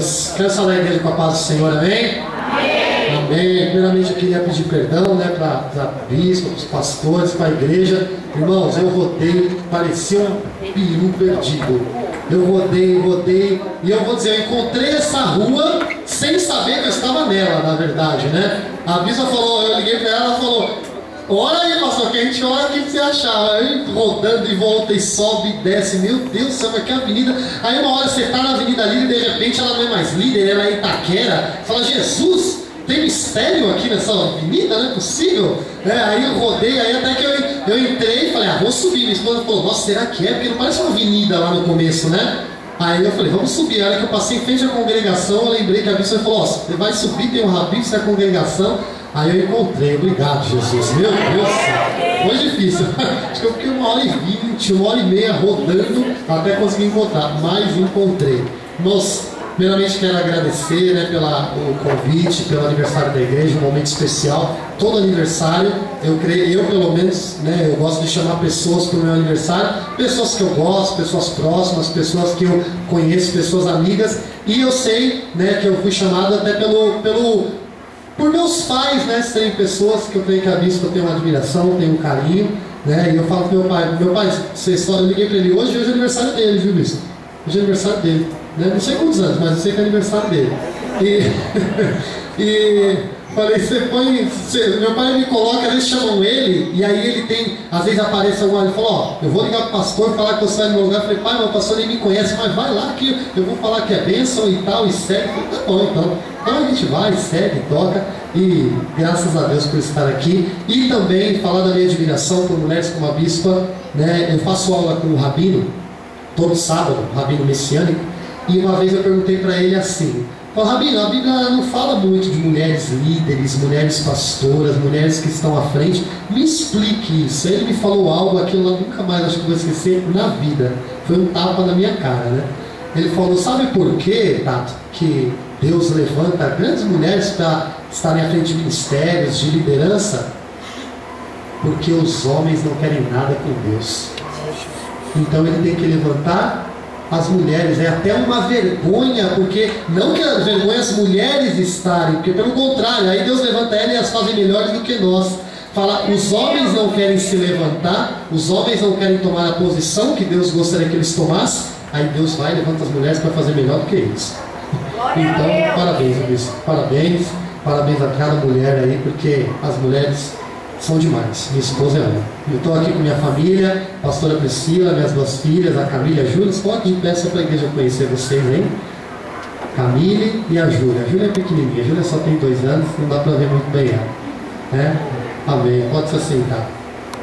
Deus. Quero saudar a igreja com a paz do Senhor, amém? Amém. Amém. Primeiramente eu queria pedir perdão, né, para a bispa, para os pastores, para a igreja. Irmãos, eu rodei, parecia um peru perdido. Eu rodei, e eu vou dizer, eu encontrei essa rua sem saber que eu estava nela, na verdade, né? A bispa falou, eu liguei para ela, ela falou: olha aí, pastor, que a gente olha o que você achava. Aí rodando e volta e sobe e desce. Meu Deus do céu, mas que avenida. Aí uma hora você está na Avenida Líder e de repente ela não é mais Líder, ela é Itaquera. Fala: Jesus, tem mistério aqui nessa avenida? Não é possível? Aí eu rodei, aí até que eu entrei e falei: vou subir. Minha esposa falou: nossa, será que é? Porque não parece uma avenida lá no começo, né? Aí eu falei: vamos subir. A hora que eu passei em frente à congregação, eu lembrei que a bispa falou: ó, você vai subir, tem um rabisco da congregação. Aí eu encontrei. Obrigado, Jesus. Meu Deus do céu. Foi difícil. Acho que eu fiquei 1h20, 1h30 rodando até conseguir encontrar. Mas encontrei. Nós, primeiramente, quero agradecer, né, pelo convite, pelo aniversário da igreja, um momento especial. Todo aniversário, eu pelo menos, né, eu gosto de chamar pessoas para o meu aniversário. Pessoas que eu gosto, pessoas próximas, pessoas que eu conheço, pessoas amigas. E eu sei, né, que eu fui chamado até por meus pais, né, serem pessoas que eu creio que a bispa tem uma admiração, tem um carinho, né, e eu falo pro meu pai, eu liguei para ele hoje é aniversário dele, viu, bispo? Hoje é aniversário dele, né, não sei quantos anos, mas eu sei que é aniversário dele. E falei: meu pai me coloca, eles chamam ele, e aí ele tem, às vezes aparece alguma, ele falou: ó, eu vou ligar pro pastor, falar que você vai no meu lugar. Eu falei: pai, meu pastor nem me conhece, mas vai lá que eu vou falar que é bênção e tal, e segue. Eu falei: tá bom, então a gente vai, segue, toca, e graças a Deus por estar aqui. E também falar da minha admiração por mulheres como a bispa, né? Eu faço aula com o Rabino, todo sábado, Rabino Messiânico, e uma vez eu perguntei para ele assim: Rabino, a Bíblia não fala muito de mulheres líderes, mulheres pastoras, mulheres que estão à frente. Me explique isso. Ele me falou algo, aquilo lá nunca mais acho que vou esquecer na vida. Foi um tapa na minha cara, né? Ele falou: sabe por quê, Tato, que Deus levanta grandes mulheres para estarem à frente de ministérios, de liderança? Porque os homens não querem nada com Deus. Então ele tem que levantar as mulheres. É até uma vergonha, porque não que a vergonha as mulheres estarem, porque pelo contrário, aí Deus levanta elas e as fazem melhores do que nós. Fala: os homens não querem se levantar, os homens não querem tomar a posição que Deus gostaria que eles tomassem. Aí Deus vai e levanta as mulheres para fazer melhor do que eles. Então, parabéns, bispo. Parabéns a cada mulher aí, porque as mulheres são demais. Minha esposa é uma. Eu estou aqui com minha família, a pastora Priscila, minhas duas filhas, a Camila e a Júlia. Pode de pé só para a igreja conhecer vocês, hein? Camille e a Júlia. A Júlia é pequenininha, a Júlia só tem 2 anos, não dá para ver muito bem ela, né? Amém. Pode se assentar.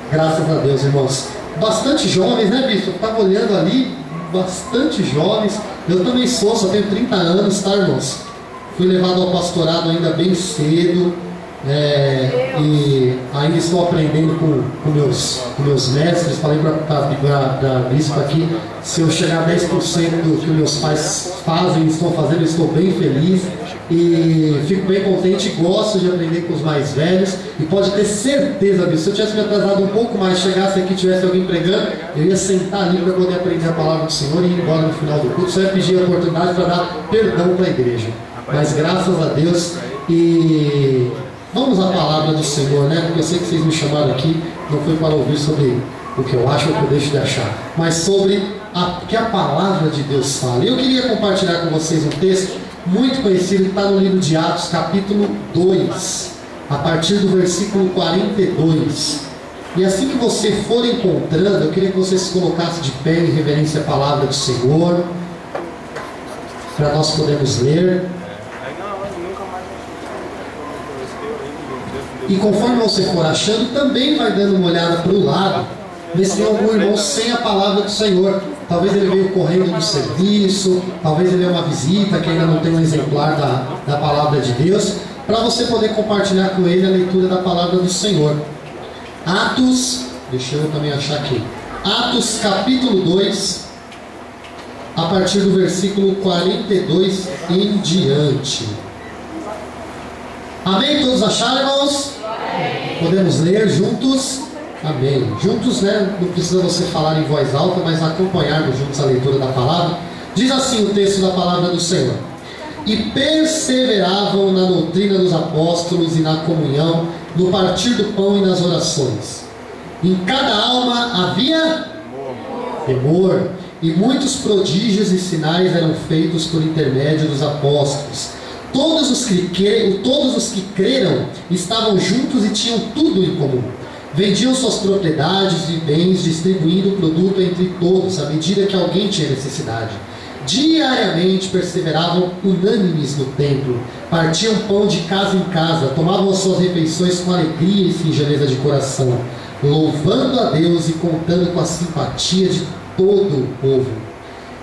Graças a Deus, irmãos. Bastante jovens, né, bispo? Eu estava olhando ali, bastante jovens. Eu também só tenho 30 anos, tá, irmãos? Fui levado ao pastorado ainda bem cedo, e ainda estou aprendendo com meus mestres. Falei para a bispa aqui: se eu chegar a 10% do que meus pais fazem, estão fazendo, eu estou bem feliz e fico bem contente. Gosto de aprender com os mais velhos, e pode ter certeza, bispo, se eu tivesse me atrasado um pouco mais, chegasse aqui e tivesse alguém pregando, eu ia sentar ali para poder aprender a palavra do Senhor e ir embora no final do culto. Só ia pedir a oportunidade para dar perdão para a igreja. Mas graças a Deus. E vamos à palavra do Senhor, né? Porque eu sei que vocês me chamaram aqui, não foi para ouvir sobre o que eu acho ou o que eu deixo de achar, mas sobre o que a palavra de Deus fala. Eu queria compartilhar com vocês um texto muito conhecido que está no livro de Atos, capítulo 2, a partir do versículo 42. E assim que você for encontrando, eu queria que você se colocasse de pé em reverência à palavra do Senhor, para nós podermos ler. E conforme você for achando, também vai dando uma olhada para o lado, ver se tem algum irmão sem a palavra do Senhor. Talvez ele veio correndo do serviço, talvez ele é uma visita que ainda não tem um exemplar da palavra de Deus, para você poder compartilhar com ele a leitura da palavra do Senhor. Atos, deixa eu também achar aqui, Atos capítulo 2, a partir do versículo 42 em diante. Amém? Todos acharam, irmãos? Amém. Podemos ler juntos? Amém. Juntos, né? Não precisa você falar em voz alta, mas acompanharmos juntos a leitura da palavra. Diz assim o texto da palavra do Senhor: e perseveravam na doutrina dos apóstolos e na comunhão, no partir do pão e nas orações. Em cada alma havia temor, e muitos prodígios e sinais eram feitos por intermédio dos apóstolos. Todos os que creram estavam juntos e tinham tudo em comum. Vendiam suas propriedades e bens, distribuindo o produto entre todos, à medida que alguém tinha necessidade. Diariamente perseveravam unânimes no templo, partiam pão de casa em casa, tomavam as suas refeições com alegria e singeleza de coração, louvando a Deus e contando com a simpatia de todo o povo.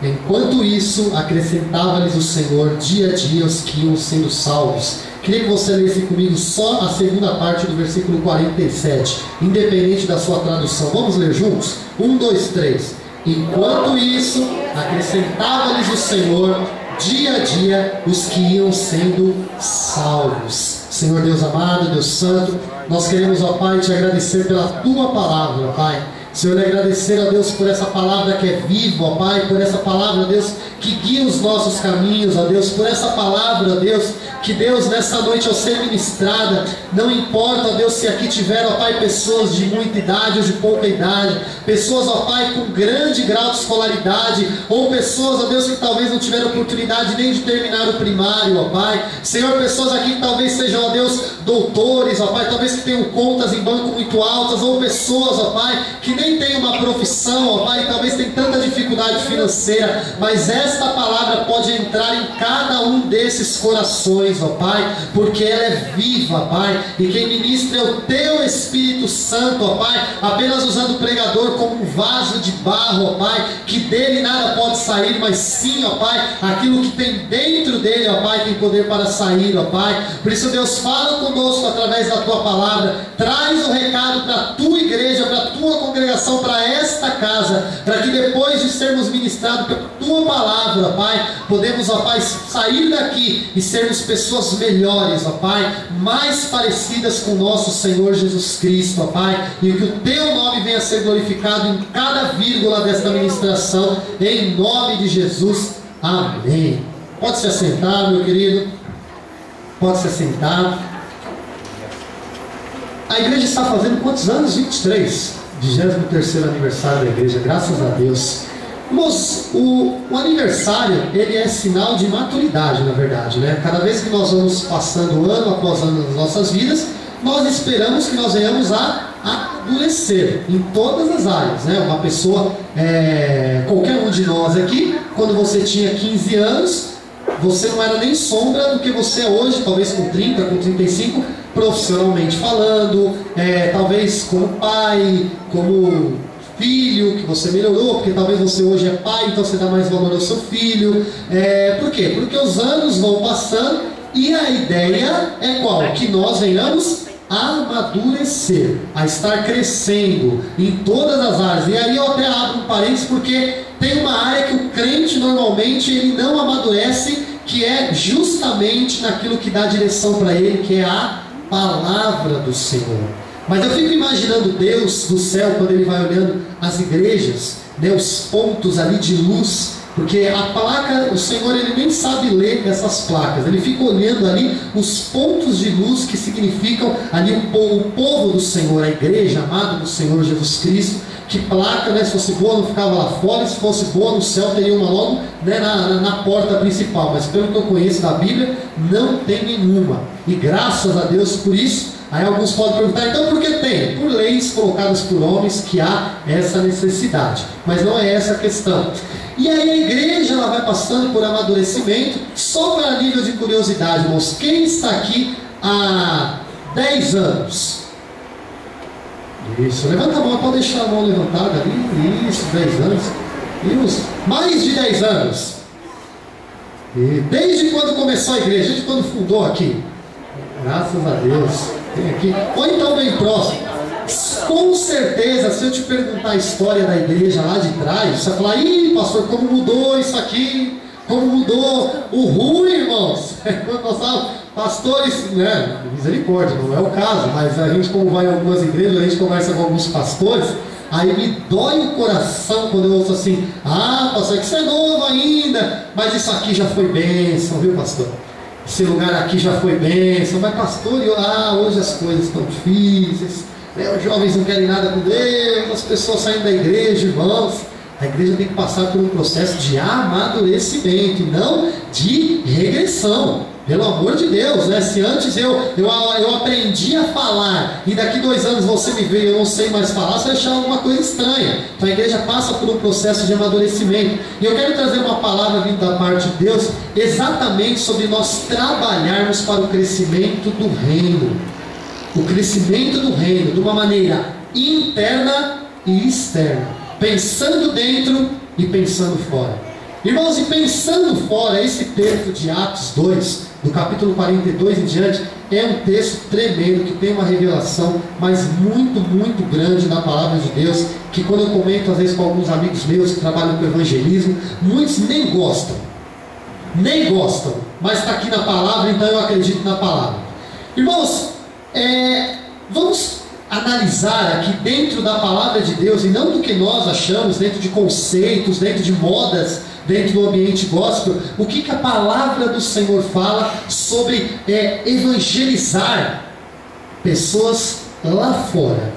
Enquanto isso, acrescentava-lhes o Senhor dia a dia os que iam sendo salvos. Queria que você lesse comigo só a segunda parte do versículo 47, independente da sua tradução. Vamos ler juntos? 1, 2, 3. Enquanto isso, acrescentava-lhes o Senhor dia a dia os que iam sendo salvos. Senhor Deus amado, Deus santo, nós queremos, ó Pai, te agradecer pela tua palavra, Pai. Senhor, agradecer a Deus por essa palavra que é viva, ó Pai, por essa palavra, Deus, que guia os nossos caminhos, ó Deus, por essa palavra, Deus, que Deus, nessa noite ao ser ministrada, não importa, ó Deus, se aqui tiver, ó Pai, pessoas de muita idade ou de pouca idade, pessoas, ó Pai, com grande grau de escolaridade, ou pessoas, ó Deus, que talvez não tiveram oportunidade nem de terminar o primário, ó Pai, Senhor, pessoas aqui que talvez sejam, ó Deus, doutores, ó Pai, talvez que tenham contas em banco muito altas, ou pessoas, ó Pai, que nem têm uma profissão, ó Pai, talvez tenham tanta dificuldade financeira, mas esta palavra pode entrar em cada um desses corações, ó Pai, porque ela é viva, Pai, e quem ministra é o Teu Espírito Santo, ó Pai, apenas usando o pregador como um vaso de barro, ó Pai, que dele nada pode sair, mas sim, ó Pai, aquilo que tem dentro dele, ó Pai, tem poder para sair, ó Pai. Por isso, Deus, fala conosco através da Tua palavra, traz o recado para a Tua igreja, para a Tua congregação, para esta casa, para que depois de sermos ministrados pela Tua palavra, ó Pai, podemos, ó Pai, sair daqui e sermos pessoas melhores, ó Pai, mais parecidas com o nosso Senhor Jesus Cristo, ó Pai, e que o Teu nome venha a ser glorificado em cada vírgula desta ministração, em nome de Jesus, amém. Pode se assentar, meu querido, pode se assentar. A igreja está fazendo quantos anos? 23, 23º aniversário da igreja, graças a Deus. Mas o aniversário, ele é sinal de maturidade, na verdade, né? Cada vez que nós vamos passando ano após ano nas nossas vidas, nós esperamos que nós venhamos a amadurecer em todas as áreas, né? Uma pessoa, qualquer um de nós aqui, quando você tinha 15 anos, você não era nem sombra do que você é hoje, talvez com 30, com 35, profissionalmente falando, talvez como pai, como filho, que você melhorou, porque talvez você hoje é pai, então você dá mais valor ao seu filho. Por quê? Porque os anos vão passando e a ideia é qual? Que nós venhamos a amadurecer, a estar crescendo em todas as áreas. E aí eu até abro um parênteses, porque tem uma área que o crente normalmente ele não amadurece, que é justamente naquilo que dá direção para ele, que é a palavra do Senhor. Mas eu fico imaginando Deus do céu, quando Ele vai olhando as igrejas, né, os pontos ali de luz, porque a placa, o Senhor ele nem sabe ler essas placas, Ele fica olhando ali os pontos de luz que significam ali o povo do Senhor, a igreja amada do Senhor Jesus Cristo. Que placa, né, se fosse boa não ficava lá fora, se fosse boa no céu teria uma logo, né, na porta principal, mas pelo que eu conheço da Bíblia, não tem nenhuma, e graças a Deus por isso. Aí alguns podem perguntar, então por que tem? Por leis colocadas por homens que há essa necessidade, mas não é essa a questão. E aí a igreja ela vai passando por amadurecimento. Só para nível de curiosidade, irmãos, quem está aqui há 10 anos? Isso, levanta a mão, pode deixar a mão levantada ali. Isso, 10 anos. Isso, mais de 10 anos. E desde quando começou a igreja? Desde quando fundou aqui? Graças a Deus. Tem aqui. Ou então bem próximo. Com certeza, se eu te perguntar a história da igreja lá de trás, você vai falar, ih, pastor, como mudou isso aqui? Como mudou o ruim, irmãos? Quando nós estávamos pastores, né? Misericórdia, não é o caso, mas a gente, como vai em algumas igrejas, a gente conversa com alguns pastores. Aí me dói o coração quando eu ouço assim: ah, pastor, que você é novo ainda, mas isso aqui já foi bênção, viu, pastor? Esse lugar aqui já foi bênção, mas pastor, hoje as coisas estão difíceis, né? Os jovens não querem nada com Deus, as pessoas saindo da igreja, irmãos. A igreja tem que passar por um processo de amadurecimento, não de regressão. Pelo amor de Deus, né? Se antes eu aprendi a falar e daqui 2 anos você me vê e eu não sei mais falar, você vai achar alguma coisa estranha. Então a igreja passa por um processo de amadurecimento. E eu quero trazer uma palavra vindo da parte de Deus exatamente sobre nós trabalharmos para o crescimento do reino. O crescimento do reino de uma maneira interna e externa, pensando dentro e pensando fora. Irmãos, e pensando fora, esse texto de Atos 2, do capítulo 42 em diante, é um texto tremendo, que tem uma revelação, mas muito, muito grande na palavra de Deus, que quando eu comento às vezes com alguns amigos meus que trabalham com evangelismo, muitos nem gostam, mas está aqui na palavra, então eu acredito na palavra. Irmãos, vamos analisar aqui dentro da palavra de Deus, e não do que nós achamos, dentro de conceitos, dentro de modas, dentro do ambiente gospel, o que a palavra do Senhor fala sobre evangelizar pessoas lá fora.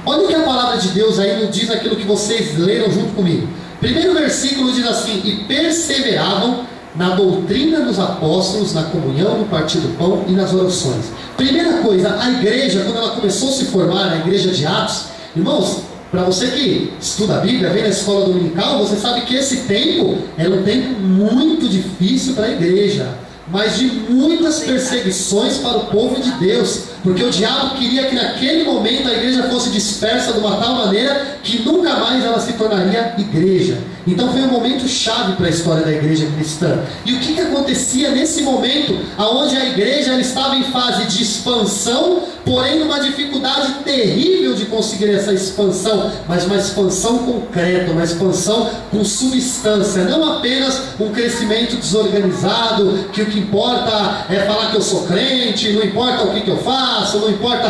Olha o que a palavra de Deus aí nos diz, aquilo que vocês leram junto comigo. Primeiro versículo diz assim: e perseveravam na doutrina dos apóstolos, na comunhão, no partir do pão e nas orações. Primeira coisa, a igreja, quando ela começou a se formar, a igreja de Atos, irmãos, para você que estuda a Bíblia, vem na escola dominical, você sabe que esse tempo era um tempo muito difícil para a igreja, mas de muitas perseguições para o povo de Deus, porque o diabo queria que naquele momento a igreja fosse dispersa de uma tal maneira que nunca mais ela se tornaria igreja. Então foi um momento chave para a história da igreja cristã. E o que acontecia nesse momento, onde a igreja ela estava em fase de expansão, porém numa dificuldade terrível de conseguir essa expansão, mas uma expansão concreta, uma expansão com substância, não apenas um crescimento desorganizado, que o que importa é falar que eu sou crente, não importa o que eu faço, não importa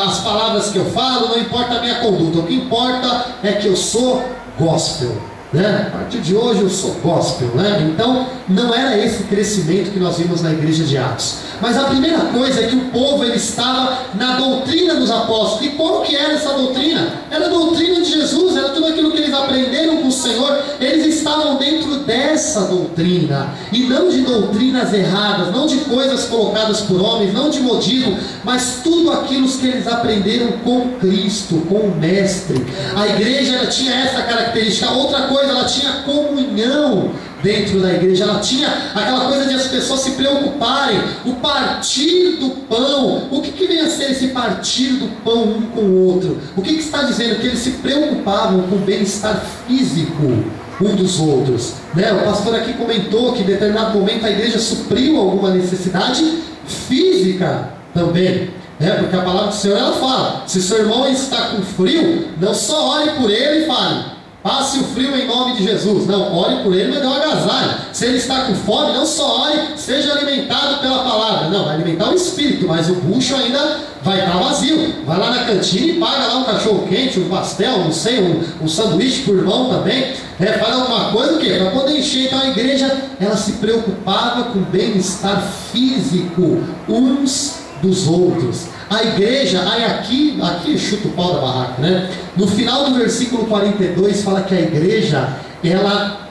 as palavras que eu falo, não importa a minha conduta, o que importa é que eu sou gospel, né? A partir de hoje eu sou gospel, né? Então não era esse crescimento que nós vimos na igreja de Atos. Mas a primeira coisa é que o povo ele estava na doutrina dos apóstolos. E qual que era essa doutrina? Era a doutrina de Jesus, era tudo aquilo que eles aprenderam com o Senhor. Eles estavam dentro dessa doutrina, e não de doutrinas erradas, não de coisas colocadas por homens, não de modismo, mas tudo aquilo que eles aprenderam com Cristo, com o Mestre. A igreja ela tinha essa característica. Outra coisa, ela tinha comunhão dentro da igreja, ela tinha aquela coisa de as pessoas se preocuparem, o partir do pão. O que vem a ser esse partir do pão um com o outro? O que está dizendo? Que eles se preocupavam com o bem-estar físico um dos outros, né? O pastor aqui comentou que em determinado momento a igreja supriu alguma necessidade física também, né? Porque a palavra do Senhor ela fala: se seu irmão está com frio, não só ore por ele e fale: passe o frio em nome de Jesus. Não, ore por ele, mas dê um agasalho. Se ele está com fome, não só ore, seja alimentado pela palavra. Não, vai alimentar o espírito, mas o bucho ainda vai estar vazio. Vai lá na cantina e paga lá um cachorro quente, um pastel, não sei, um sanduíche por irmão também. Faz alguma coisa, o quê? Para poder encher. Então a igreja, ela se preocupava com o bem-estar físico uns dos outros. A igreja, aí aqui chuta o pau da barraca, né? No final do versículo 42 fala que a igreja ela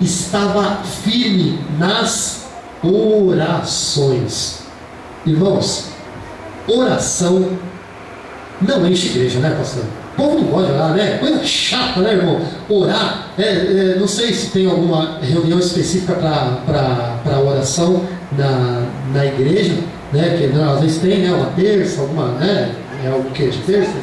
estava firme nas orações. Irmãos, oração não enche igreja, né, pastor? O povo não pode orar, né? Coisa chata, né, irmão? Orar, não sei se tem alguma reunião específica para oração na igreja, né? Que às vezes tem, né? Uma terça, alguma, né? É algo que de terça,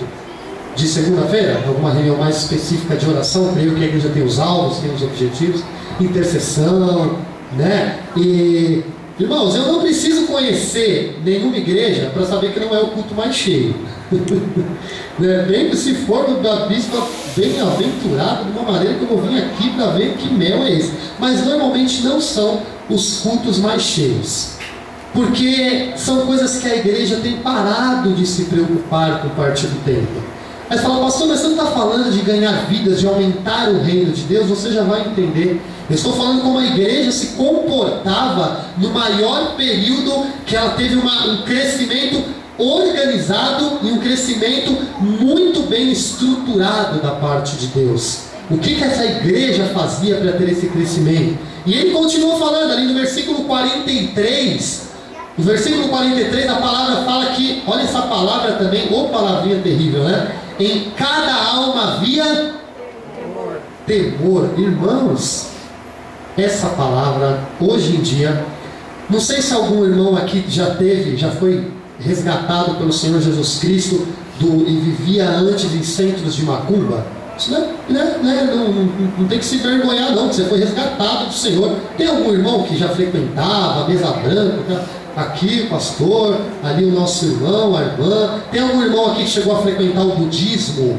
de segunda-feira, alguma reunião mais específica de oração. Creio que a igreja tem os alvos, tem os objetivos, intercessão, né? E irmãos, eu não preciso conhecer nenhuma igreja para saber que não é o culto mais cheio. Bem que se for da bispa bem-aventurado, de uma maneira que eu vim aqui para ver que mel é esse. Mas normalmente não são os cultos mais cheios, porque são coisas que a igreja tem parado de se preocupar com o partir do tempo. Aí você fala, pastor, mas você não está falando de ganhar vidas, de aumentar o reino de Deus? Você já vai entender. Eu estou falando como a igreja se comportava no maior período que ela teve um crescimento organizado e um crescimento muito bem estruturado da parte de Deus. O que essa igreja fazia para ter esse crescimento? E ele continua falando ali no versículo 43. No versículo 43 a palavra fala que, olha essa palavra também, ô palavrinha terrível, né? Em cada alma havia temor. Irmãos, essa palavra hoje em dia, não sei se algum irmão aqui já foi resgatado pelo Senhor Jesus Cristo e vivia antes em centros de macumba. Isso não tem que se vergonhar não, que você foi resgatado do Senhor. Tem algum irmão que já frequentava a mesa branca? Aqui o pastor, ali o nosso irmão, a irmã. Tem algum irmão aqui que chegou a frequentar o budismo?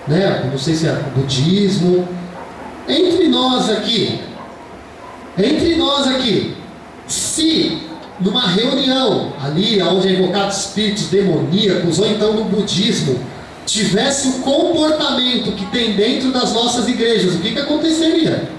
Né? Não sei se é o budismo. Entre nós aqui, se numa reunião ali onde é invocado espíritos demoníacos, ou então no budismo, tivesse o comportamento que tem dentro das nossas igrejas, o que aconteceria?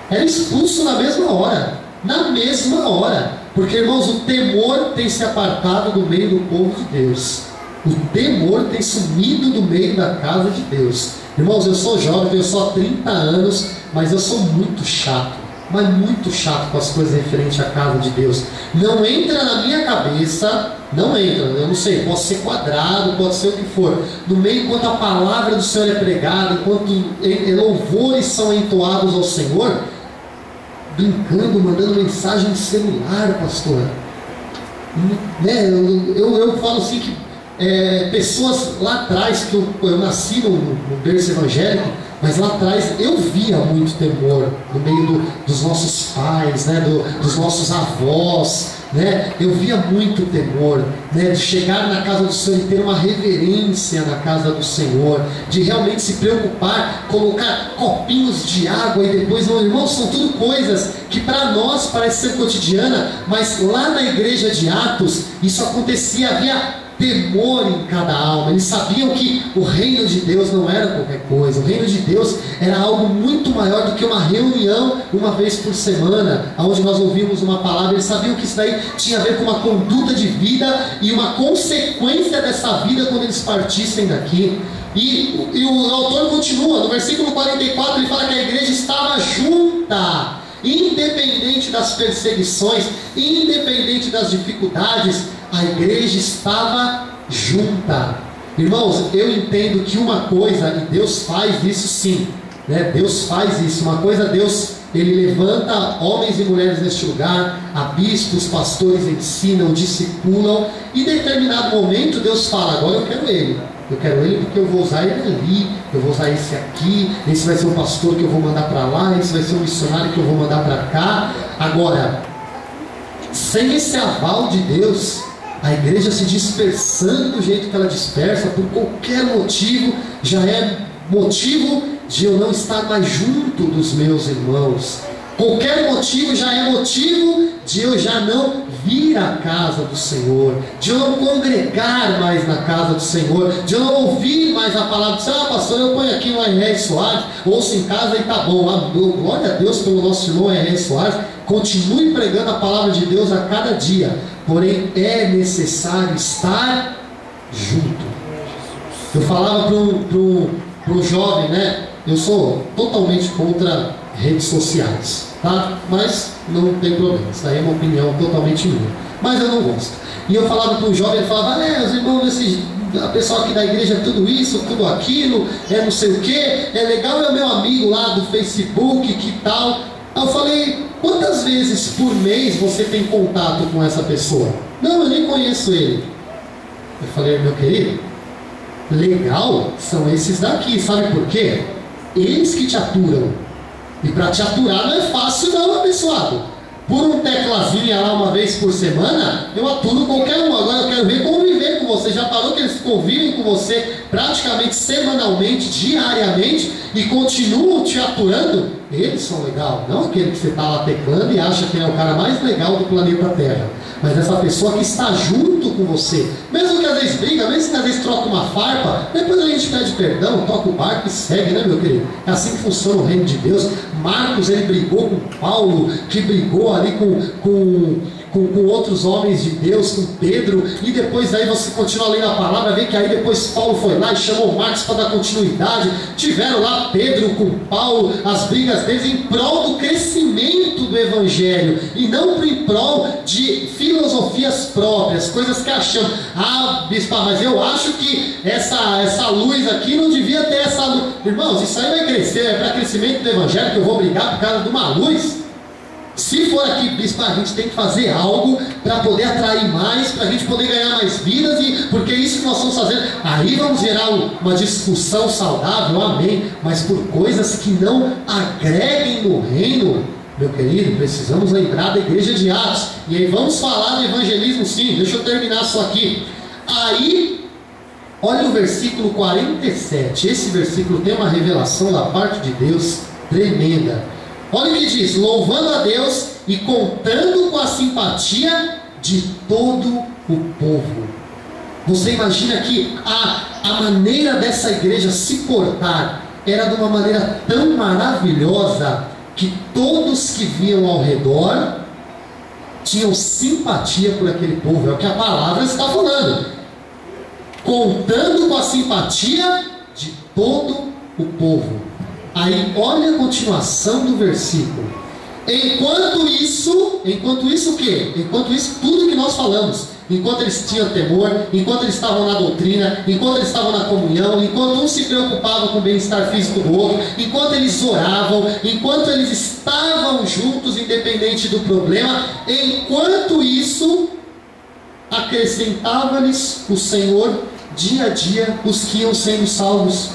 Era expulso na mesma hora. Na mesma hora. Porque, irmãos, o temor tem se apartado do meio do povo de Deus. O temor tem sumido do meio da casa de Deus. Irmãos, eu sou jovem, eu só há 30 anos, mas eu sou muito chato. Mas muito chato com as coisas referentes à casa de Deus. Não entra na minha cabeça, não entra, eu não sei, pode ser quadrado, pode ser o que for. No meio, enquanto a palavra do Senhor é pregada, enquanto louvores são entoados ao Senhor, brincando, mandando mensagem de celular, pastor. Né? Eu falo assim que pessoas lá atrás, que eu nasci no berço evangélico, mas lá atrás eu via muito temor no meio dos nossos pais, né? dos nossos avós, né? Eu via muito temor, né? De chegar na casa do Senhor e ter uma reverência na casa do Senhor, de realmente se preocupar, colocar copinhos de água e depois, meu irmão, são tudo coisas que para nós parece ser cotidiana, mas lá na igreja de Atos isso acontecia, havia temor em cada alma. Eles sabiam que o reino de Deus não era qualquer coisa. O reino de Deus era algo muito maior do que uma reunião uma vez por semana, onde nós ouvimos uma palavra. Eles sabiam que isso daí tinha a ver com uma conduta de vida e uma consequência dessa vida quando eles partissem daqui. E o autor continua, no versículo 44 ele fala que a igreja estava junta, independente das perseguições, independente das dificuldades. A igreja estava junta. Irmãos, eu entendo que uma coisa, e Deus faz isso sim, né? Deus faz isso. Uma coisa, Deus, Ele levanta homens e mulheres neste lugar, a bispos, pastores ensinam, discipulam, e em determinado momento Deus fala, agora eu quero ele porque eu vou usar ele ali, eu vou usar esse aqui, esse vai ser o pastor que eu vou mandar para lá, esse vai ser o missionário que eu vou mandar para cá. Agora, sem esse aval de Deus, a igreja se dispersando do jeito que ela dispersa, por qualquer motivo, já é motivo de eu não estar mais junto dos meus irmãos. Qualquer motivo já é motivo de eu já não vir à casa do Senhor, de eu não congregar mais na casa do Senhor, de eu não ouvir mais a palavra do Senhor. Pastor, eu ponho aqui no R.R. Soares, ouço em casa e tá bom. Glória a Deus pelo nosso irmão R.R. Soares. Continue pregando a palavra de Deus a cada dia, porém é necessário estar junto. Eu falava para um jovem, né? Eu sou totalmente contra redes sociais, tá? Mas não tem problema, isso daí é uma opinião totalmente minha, mas eu não gosto. E eu falava para um jovem, ele falava, os irmãos, a pessoa aqui da igreja é tudo isso, tudo aquilo, não sei o que, é legal, é meu amigo lá do Facebook, que tal. Aí eu falei, quantas vezes por mês você tem contato com essa pessoa? Não, eu nem conheço ele. Eu falei, meu querido, legal são esses daqui, sabe por quê? Eles que te aturam. E para te aturar não é fácil não, abençoado. Por um teclazinho lá uma vez por semana, eu aturo qualquer um. Agora eu quero ver conviver com você. Já parou que eles convivem com você praticamente semanalmente, diariamente, e continuam te aturando, eles são legal. Não aquele que você está lá teclando e acha que é o cara mais legal do planeta Terra, mas essa pessoa que está junto com você, mesmo que às vezes briga, mesmo que às vezes troca uma farpa, depois a gente pede perdão, toca o barco e segue, né, meu querido? É assim que funciona o reino de Deus. Marcos, ele brigou com Paulo, que brigou ali com outros homens de Deus, com Pedro, e depois aí você continua lendo a palavra, vê que aí depois Paulo foi lá e chamou Marcos para dar continuidade. Tiveram lá Pedro com Paulo, as brigas deles em prol do crescimento do evangelho, e não em prol de filosofias próprias, coisas que achamos. Ah, bispo, mas eu acho que essa luz aqui não devia ter essa luz. Irmãos, isso aí vai crescer, é para crescimento do evangelho que eu vou brigar por causa de uma luz? Se for aqui, bispo, a gente tem que fazer algo para poder atrair mais, para a gente poder ganhar mais vidas, e porque é isso que nós estamos fazendo. Aí vamos gerar uma discussão saudável, amém, mas por coisas que não agreguem no reino, meu querido, precisamos lembrar da igreja de Atos. E aí vamos falar do evangelismo, sim. Deixa eu terminar só aqui. Aí, olha o versículo 47. Esse versículo tem uma revelação da parte de Deus tremenda. Olha o que diz: louvando a Deus e contando com a simpatia de todo o povo. Você imagina que a maneira dessa igreja se portar era de uma maneira tão maravilhosa que todos que viam ao redor tinham simpatia por aquele povo. É o que a palavra está falando. Contando com a simpatia de todo o povo. Aí olha a continuação do versículo. Enquanto isso o quê? Enquanto isso tudo que nós falamos, enquanto eles tinham temor, enquanto eles estavam na doutrina, enquanto eles estavam na comunhão, enquanto um se preocupava com o bem-estar físico do outro, enquanto eles oravam, enquanto eles estavam juntos, independente do problema, enquanto isso, acrescentava-lhes o Senhor dia a dia os que iam sendo salvos.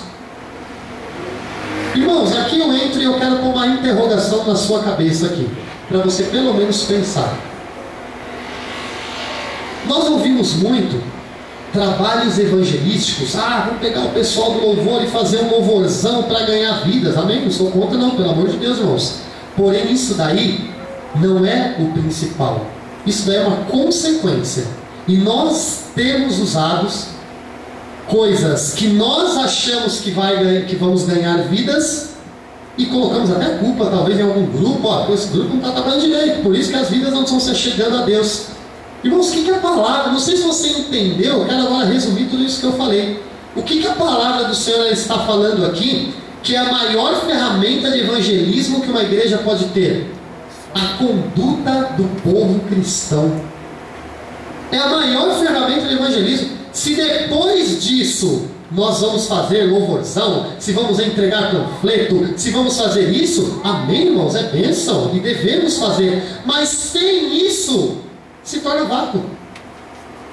Irmãos, aqui eu entro e eu quero pôr uma interrogação na sua cabeça aqui, para você pelo menos pensar. Nós ouvimos muito trabalhos evangelísticos. Vamos pegar o pessoal do louvor e fazer um louvorzão para ganhar vidas. Amém? Não sou contra não, pelo amor de Deus, irmãos. Porém, isso daí não é o principal. Isso daí é uma consequência. E nós temos usado coisas que nós achamos que vamos ganhar vidas, e colocamos até culpa talvez em algum grupo. Esse grupo não está trabalhando direito, por isso que as vidas não estão se chegando a Deus. Irmãos, o que é a palavra? Não sei se você entendeu. Eu quero agora resumir tudo isso que eu falei. O que a palavra do Senhor está falando aqui? Que é a maior ferramenta de evangelismo que uma igreja pode ter: a conduta do povo cristão. É a maior ferramenta de evangelismo. Se depois disso nós vamos fazer louvorzão, se vamos entregar panfleto, se vamos fazer isso, amém, irmãos, é bênção e devemos fazer. Mas sem isso, se torna vago.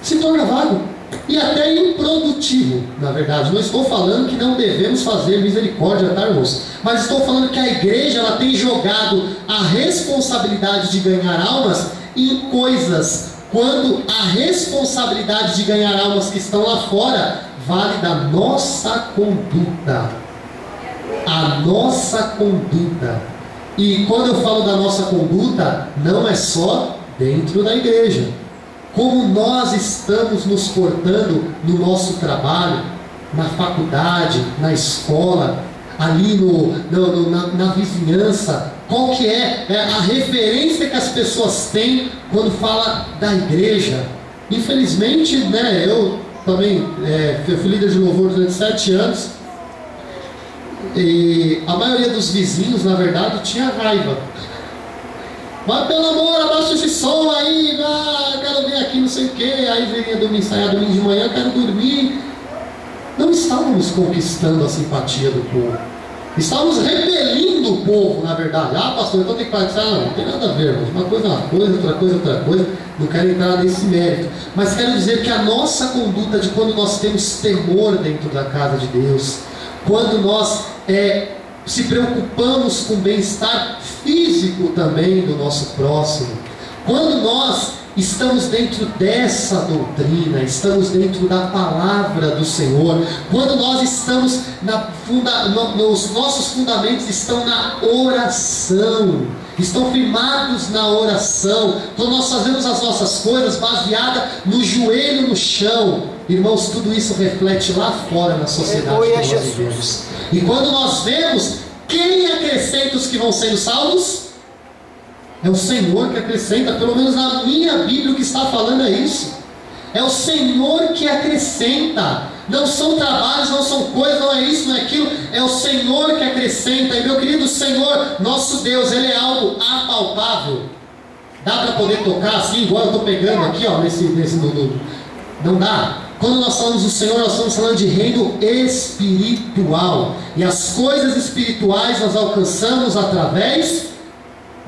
Se torna vago. E até improdutivo, na verdade. Não estou falando que não devemos fazer misericórdia, tá, irmãos? Mas estou falando que a igreja ela tem jogado a responsabilidade de ganhar almas em coisas, quando a responsabilidade de ganhar almas que estão lá fora vale da nossa conduta. A nossa conduta. E quando eu falo da nossa conduta, não é só dentro da igreja. Como nós estamos nos portando no nosso trabalho, na faculdade, na escola, ali na vizinhança. Qual que é a referência que as pessoas têm quando fala da igreja? Infelizmente, né, eu também fui líder de louvor durante 7 anos, e a maioria dos vizinhos, na verdade, tinha raiva. Mas pelo amor, abaixa esse som aí, quero ver aqui não sei o que. Aí viria ensaiar domingo de manhã, quero dormir. Não estávamos conquistando a simpatia do povo. Estávamos repelindo o povo, na verdade. Pastor, então tem que participar. Não tem nada a ver, irmãos. Uma coisa é uma coisa, outra coisa é outra coisa. Não quero entrar nesse mérito. Mas quero dizer que a nossa conduta de quando nós temos temor dentro da casa de Deus, quando nós se preocupamos com o bem-estar físico também do nosso próximo, quando nós estamos dentro dessa doutrina, estamos dentro da palavra do Senhor, quando nós estamos nos nossos fundamentos estão na oração, estão firmados na oração, quando nós fazemos as nossas coisas baseadas no joelho no chão, irmãos, tudo isso reflete lá fora na sociedade que nós vivemos. E quando nós vemos, quem acrescenta os que vão sendo salvos? É o Senhor que acrescenta, pelo menos na minha Bíblia o que está falando é isso. É o Senhor que acrescenta. Não são trabalhos, não são coisas, não é isso, não é aquilo. É o Senhor que acrescenta. E meu querido Senhor, nosso Deus, Ele é algo apalpável. Dá para poder tocar assim, igual eu estou pegando aqui, ó, nesse não dá. Quando nós falamos do Senhor, nós estamos falando de reino espiritual. E as coisas espirituais nós alcançamos através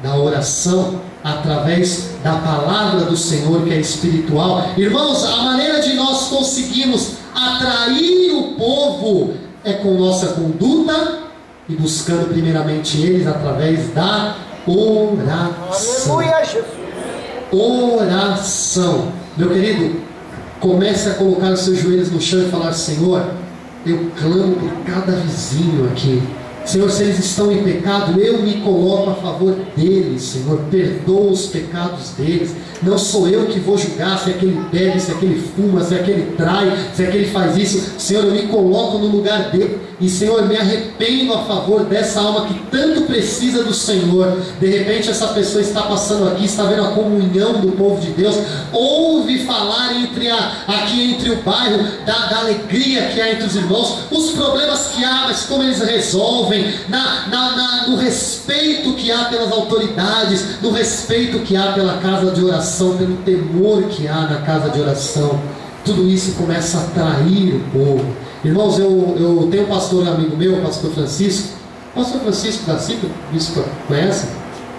da oração, através da palavra do Senhor, que é espiritual. Irmãos, a maneira de nós conseguirmos atrair o povo é com nossa conduta e buscando primeiramente eles através da oração. Aleluia, Jesus. Oração. Meu querido, comece a colocar os seus joelhos no chão e falar: Senhor, eu clamo por cada vizinho aqui. Senhor, se eles estão em pecado, eu me coloco a favor deles, Senhor, perdoa os pecados deles. Não sou eu que vou julgar se aquele bebe, se aquele fuma, se aquele trai, se aquele faz isso. Senhor, eu me coloco no lugar dele. E Senhor, me arrependo a favor dessa alma que tanto precisa do Senhor. De repente essa pessoa está passando aqui, está vendo a comunhão do povo de Deus, ouve falar aqui entre o bairro da alegria que há entre os irmãos, os problemas que há, mas como eles resolvem, no respeito que há pelas autoridades, no respeito que há pela casa de oração, pelo temor que há na casa de oração. Tudo isso começa a atrair o povo. Irmãos, eu tenho um pastor amigo meu, o pastor Francisco da Cipro, isso conhece?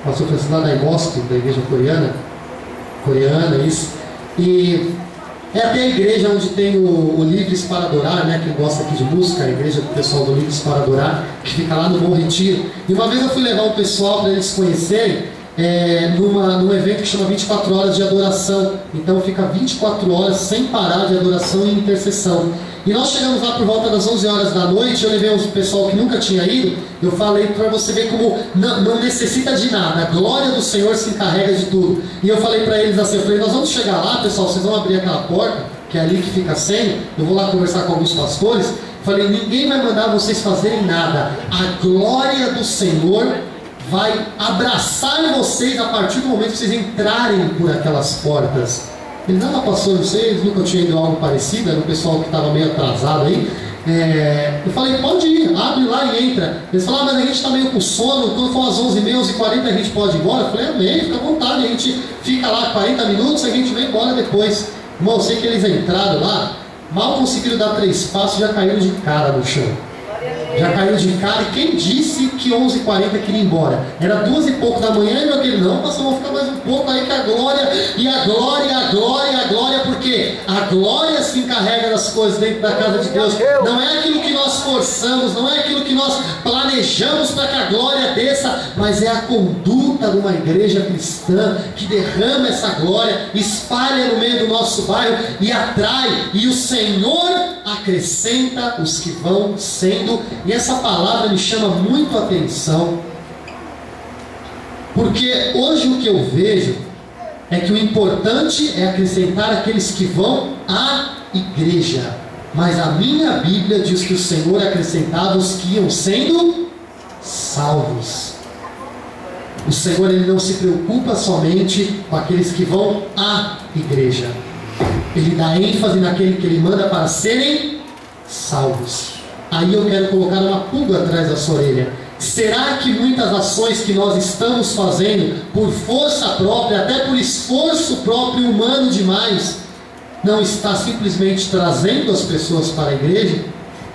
Pastor Francisco lá da Imosto, da igreja coreana, isso. E é até a igreja onde tem o Livres para Adorar, né? Quem gosta aqui de música, a igreja do pessoal do Livres para Adorar, que fica lá no Bom Retiro. E uma vez eu fui levar um pessoal para eles conhecerem, num evento que chama 24 horas de adoração. Então fica 24 horas sem parar de adoração e intercessão. E nós chegamos lá por volta das 11 horas da noite. Eu levei um pessoal que nunca tinha ido. Eu falei para você ver como não necessita de nada, a glória do Senhor se encarrega de tudo. E eu falei para eles assim, eu falei: nós vamos chegar lá, pessoal, vocês vão abrir aquela porta, que é ali que fica sem. Eu vou lá conversar com alguns pastores. Falei: ninguém vai mandar vocês fazerem nada, a glória do Senhor vai abraçar vocês a partir do momento que vocês entrarem por aquelas portas. Ele: não, pastor, vocês nunca tinham ido a algo parecido, era um pessoal que estava meio atrasado aí. Eu falei: pode ir, abre lá e entra. Eles falaram: mas a gente está meio com sono, quando for às 11h30, 11h40 a gente pode ir embora. Eu falei: amém, fica à vontade, a gente fica lá 40 minutos e a gente vem embora depois. Irmão, eu sei que eles entraram lá, mal conseguiram dar 3 passos, já caíram de cara no chão. Já caiu de cara. E quem disse que 11h40 queria ir embora? Era 2 e pouco da manhã. E meu querido: não, pastor, vamos ficar mais um pouco aí, que a glória, e a glória, a glória, a glória, porque a glória se encarrega das coisas dentro da casa de Deus. Não é aquilo que nós forçamos, não é aquilo que nós planejamos para que a glória desça, mas é a conduta de uma igreja cristã que derrama essa glória, espalha no meio do nosso bairro e atrai, e o Senhor acrescenta os que vão sendo. E essa palavra me chama muito a atenção, porque hoje o que eu vejo é que o importante é acrescentar aqueles que vão à igreja, mas a minha Bíblia diz que o Senhor acrescentava os que iam sendo salvos. O Senhor, Ele não se preocupa somente com aqueles que vão à igreja, Ele dá ênfase naquele que Ele manda para serem salvos. Aí eu quero colocar uma pulga atrás da sua orelha. Será que muitas ações que nós estamos fazendo por força própria, até por esforço próprio humano demais, não está simplesmente trazendo as pessoas para a igreja?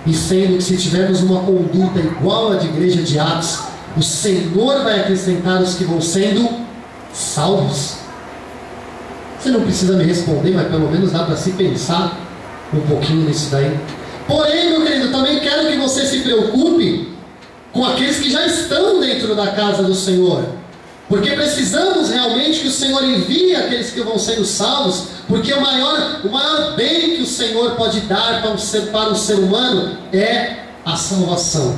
E sendo que se tivermos uma conduta igual à de igreja de Atos, o Senhor vai acrescentar os que vão sendo salvos? Você não precisa me responder, mas pelo menos dá para se pensar um pouquinho nisso daí. Porém, meu querido, também quero que você se preocupe com aqueles que já estão dentro da casa do Senhor, porque precisamos realmente que o Senhor envie alegria aqueles que vão sendo salvos, porque o maior bem que o Senhor pode dar para um ser humano é a salvação.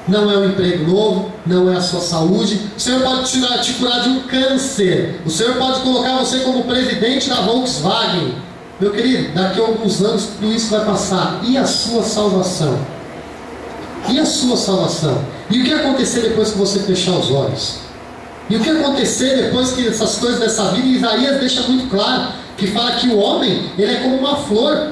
Não é um emprego novo, não é a sua saúde. O Senhor pode te curar de um câncer. O Senhor pode colocar você como presidente da Volkswagen. Meu querido, daqui a alguns anos tudo isso vai passar. E a sua salvação? E a sua salvação? E o que acontecer depois que você fechar os olhos? E o que acontecer depois que essas coisas dessa vida? Isaías deixa muito claro, que fala que o homem, ele é como uma flor,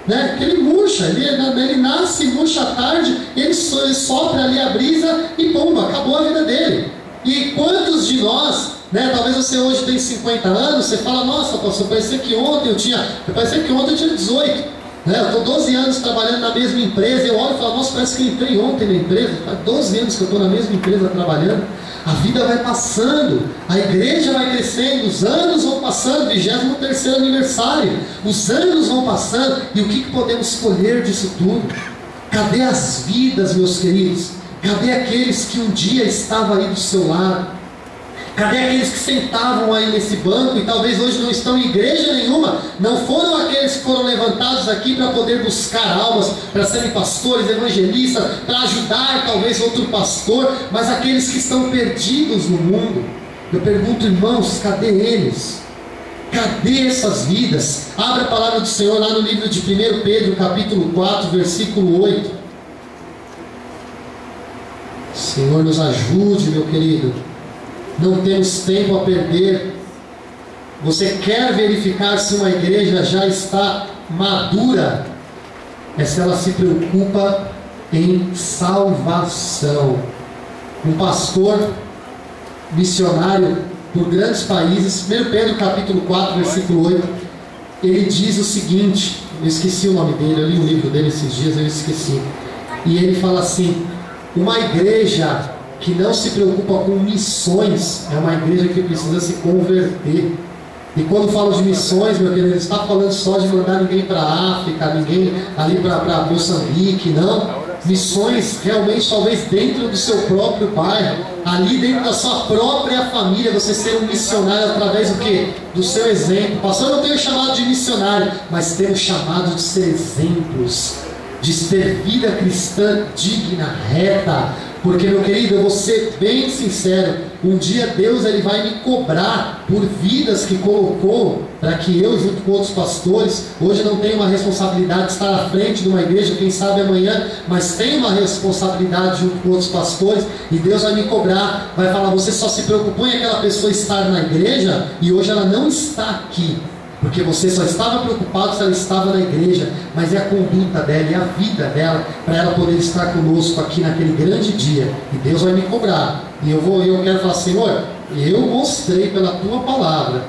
né? Que ele murcha, ele nasce, murcha à tarde, ele sopra ali a brisa e pumba, acabou a vida dele. E quantos de nós, né? Talvez você hoje tem 50 anos, você fala, nossa, pastor, parecia que ontem eu tinha 18. Né? Eu estou 12 anos trabalhando na mesma empresa. Eu olho e falo, nossa, parece que eu entrei ontem na empresa. Faz 12 anos que eu estou na mesma empresa trabalhando. A vida vai passando, a igreja vai crescendo, os anos vão passando, 23º aniversário, os anos vão passando, e o que podemos colher disso tudo? Cadê as vidas, meus queridos? Cadê aqueles que um dia estavam aí do seu lado? Cadê aqueles que sentavam aí nesse banco e talvez hoje não estão em igreja nenhuma? Não foram aqueles que foram levantados aqui para poder buscar almas, para serem pastores, evangelistas, para ajudar talvez outro pastor, mas aqueles que estão perdidos no mundo. Eu pergunto, irmãos, cadê eles? Cadê essas vidas? Abra a palavra do Senhor lá no livro de 1 Pedro, capítulo 4, versículo 8. Senhor, nos ajude, meu querido. Não temos tempo a perder. Você quer verificar se uma igreja já está madura? É se ela se preocupa em salvação. Um pastor missionário por grandes países, 1 Pedro capítulo 4, versículo 8, ele diz o seguinte, eu esqueci o nome dele, eu li o livro dele esses dias, eu esqueci. E ele fala assim, uma igreja que não se preocupa com missões é uma igreja que precisa se converter. E quando falo de missões, meu querido, ele está falando só de mandar ninguém para a África, ninguém ali para Moçambique, não. Missões realmente talvez dentro do seu próprio bairro, ali dentro da sua própria família, você ser um missionário através do quê? Do seu exemplo. Pastor, eu não tenho chamado de missionário, mas tenho chamado de ser exemplos, de ter vida cristã digna, reta. Porque, meu querido, eu vou ser bem sincero, um dia Deus ele vai me cobrar por vidas que colocou para que eu, junto com outros pastores, hoje não tenho uma responsabilidade de estar à frente de uma igreja, quem sabe amanhã, mas tenho uma responsabilidade junto com outros pastores, e Deus vai me cobrar, vai falar, você só se preocupou em aquela pessoa estar na igreja, e hoje ela não está aqui. Porque você só estava preocupado se ela estava na igreja, mas é a conduta dela, é a vida dela, para ela poder estar conosco aqui naquele grande dia. E Deus vai me cobrar. E eu quero falar, Senhor, eu mostrei pela tua palavra.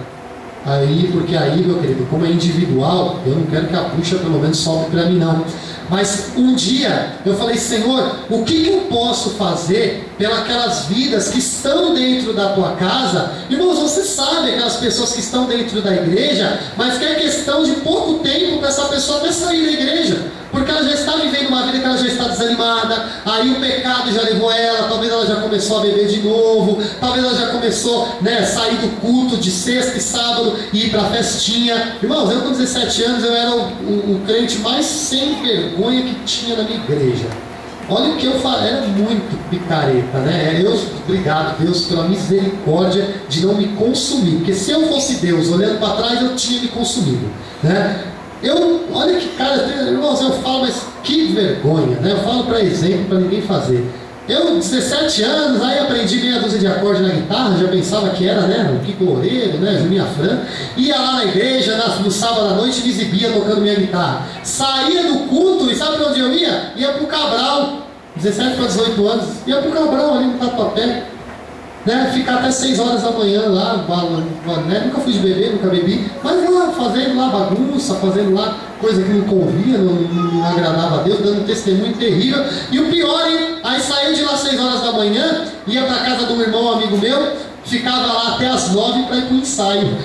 Porque aí, meu querido, como é individual, eu não quero que a bucha pelo menos sobe para mim, não. Mas um dia eu falei, Senhor, o que eu posso fazer pelas vidas que estão dentro da tua casa? Irmãos, você sabe aquelas pessoas que estão dentro da igreja, mas que é questão de pouco tempo para essa pessoa até sair da igreja, porque ela já está vivendo uma vida que ela já está desanimada, aí o pecado já levou ela, talvez ela já começou a beber de novo, talvez ela já começou a sair do culto de sexta e sábado e ir para a festinha. Irmãos, eu com 17 anos eu era o crente mais sem vergonha que tinha na minha igreja. Olha o que eu falei, era muito picareta, né? Obrigado Deus pela misericórdia de não me consumir, porque se eu fosse Deus olhando para trás eu tinha me consumido, né? Olha que cara, irmãos, eu falo, mas que vergonha, né? Eu falo para exemplo, para ninguém fazer. Eu, 17 anos, aí aprendi meia dúzia de acordes na guitarra, já pensava que era, né, o Kiko Loureiro, né, Juninho Afran. Ia lá na igreja, no sábado à noite, me exibia tocando minha guitarra. Saía do culto, e sabe para onde eu ia? Ia pro Cabral, 17 para 18 anos, ia pro Cabral ali no Tatuapé. Né, ficar até 6 horas da manhã lá, né, nunca fui de beber, nunca bebi, mas lá, fazendo lá bagunça, fazendo lá coisa que não convia, não agradava a Deus, dando um testemunho terrível. E o pior, hein, aí saiu de lá 6 horas da manhã, ia para casa de um irmão, um amigo meu, ficava lá até as 9 para ir para o ensaio.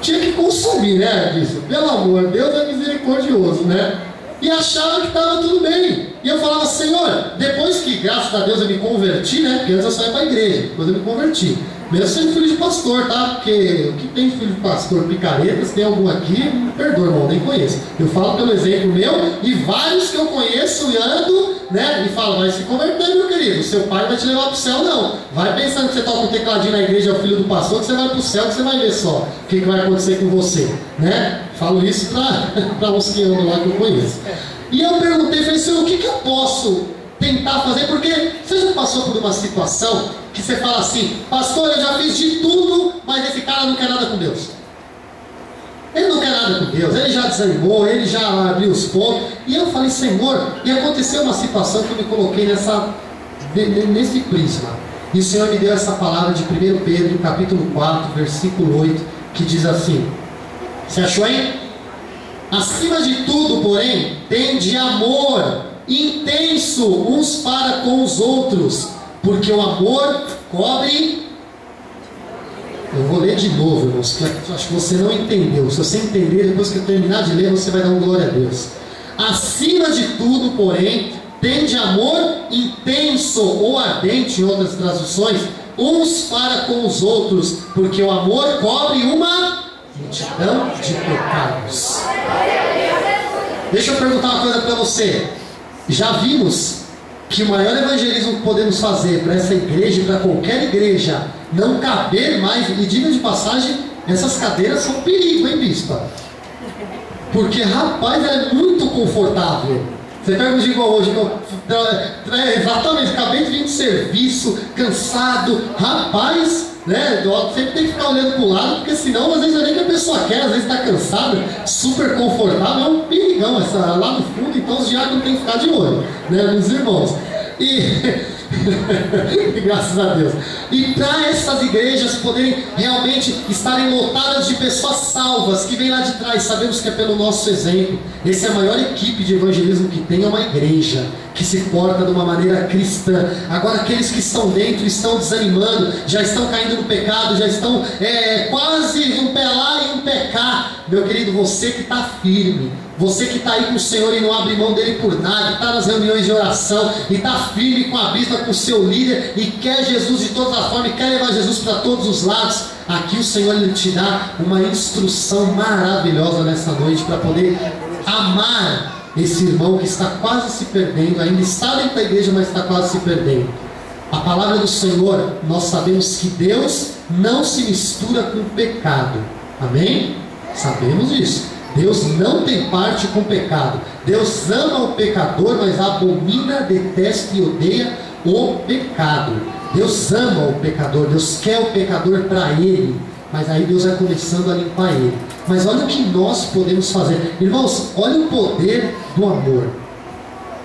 Tinha que consumir, né, disso? Pelo amor, Deus é misericordioso, né? e achava que estava tudo bem. E eu falava, Senhor, depois que, graças a Deus, eu me converti, né? Porque antes eu só ia para a igreja, depois eu me converti. Mesmo sendo filho de pastor, tá? Porque o que tem filho de pastor picareta, se tem algum aqui, me perdoa, irmão, nem conheço. Eu falo pelo exemplo meu e vários que eu conheço e ando, né? E falo, vai se converter, meu querido. Seu pai vai te levar para o céu, não. Vai pensando que você toca um tecladinho na igreja, é o filho do pastor, que você vai para o céu, que você vai ver só o que vai acontecer com você, né? Falo isso para uns que andam lá que eu conheço. E eu perguntei, falei, Senhor, o que eu posso tentar fazer? Porque você já passou por uma situação que você fala assim, pastor, eu já fiz de tudo, mas esse cara não quer nada com Deus. Ele não quer nada com Deus, ele já desanimou, ele já abriu os pontos. E eu falei, Senhor, e aconteceu uma situação que eu me coloquei nesse prisma. E o Senhor me deu essa palavra de 1 Pedro, capítulo 4, versículo 8, que diz assim, você achou aí? Acima de tudo, porém, tende amor intenso uns para com os outros, porque o amor cobre. Eu vou ler de novo, irmãos, porque acho que você não entendeu. Se você entender, depois que eu terminar de ler, você vai dar um glória a Deus. Acima de tudo, porém, tende amor intenso ou ardente, em outras traduções, uns para com os outros, porque o amor cobre uma multidão de pecados. Deixa eu perguntar uma coisa para você. Já vimos que o maior evangelismo que podemos fazer para essa igreja e para qualquer igreja não caber mais, e diga de passagem, essas cadeiras são um perigo, hein, bispa? Porque, rapaz, é muito confortável. Você pega o dia igual hoje, exatamente, acabei de vir de serviço, cansado, rapaz, né? Sempre tem que ficar olhando para o lado, porque senão, às vezes, não é nem que a pessoa quer, às vezes está cansada, super confortável, é um perigão lá no fundo, então os diáconos têm que ficar de olho, né, meus irmãos? E graças a Deus. E para essas igrejas poderem realmente estarem lotadas de pessoas salvas que vêm lá de trás, sabemos que é pelo nosso exemplo. Essa é a maior equipe de evangelismo que tem, é uma igreja que se porta de uma maneira cristã. Agora aqueles que estão dentro estão desanimando, já estão caindo no pecado, já estão quase um pé lá e um pé cá. Meu querido, você que está firme, você que está aí com o Senhor e não abre mão dele por nada, está nas reuniões de oração e está firme com a bispa, com o seu líder e quer Jesus de todas as formas, e quer levar Jesus para todos os lados, aqui o Senhor ele te dá uma instrução maravilhosa nessa noite para poder amar esse irmão que está quase se perdendo, ainda está dentro da igreja, mas está quase se perdendo. A palavra do Senhor, nós sabemos que Deus não se mistura com o pecado. Amém? Sabemos disso. Deus não tem parte com o pecado. Deus ama o pecador, mas abomina, detesta e odeia o pecado. Deus ama o pecador, Deus quer o pecador para Ele, mas aí Deus vai começando a limpar ele. Mas olha o que nós podemos fazer. Irmãos, olha o poder do amor.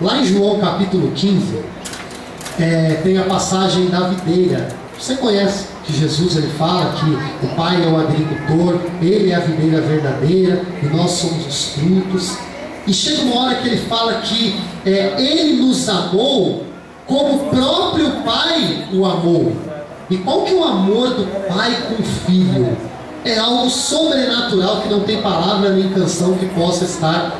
Lá em João capítulo 15, tem a passagem da videira. Você conhece que Jesus ele fala que o Pai é o agricultor, Ele é a videira verdadeira e nós somos os frutos. E chega uma hora que ele fala que Ele nos amou como o próprio Pai o amou. E qual que é o amor do pai com o filho? É algo sobrenatural que não tem palavra nem canção que possa estar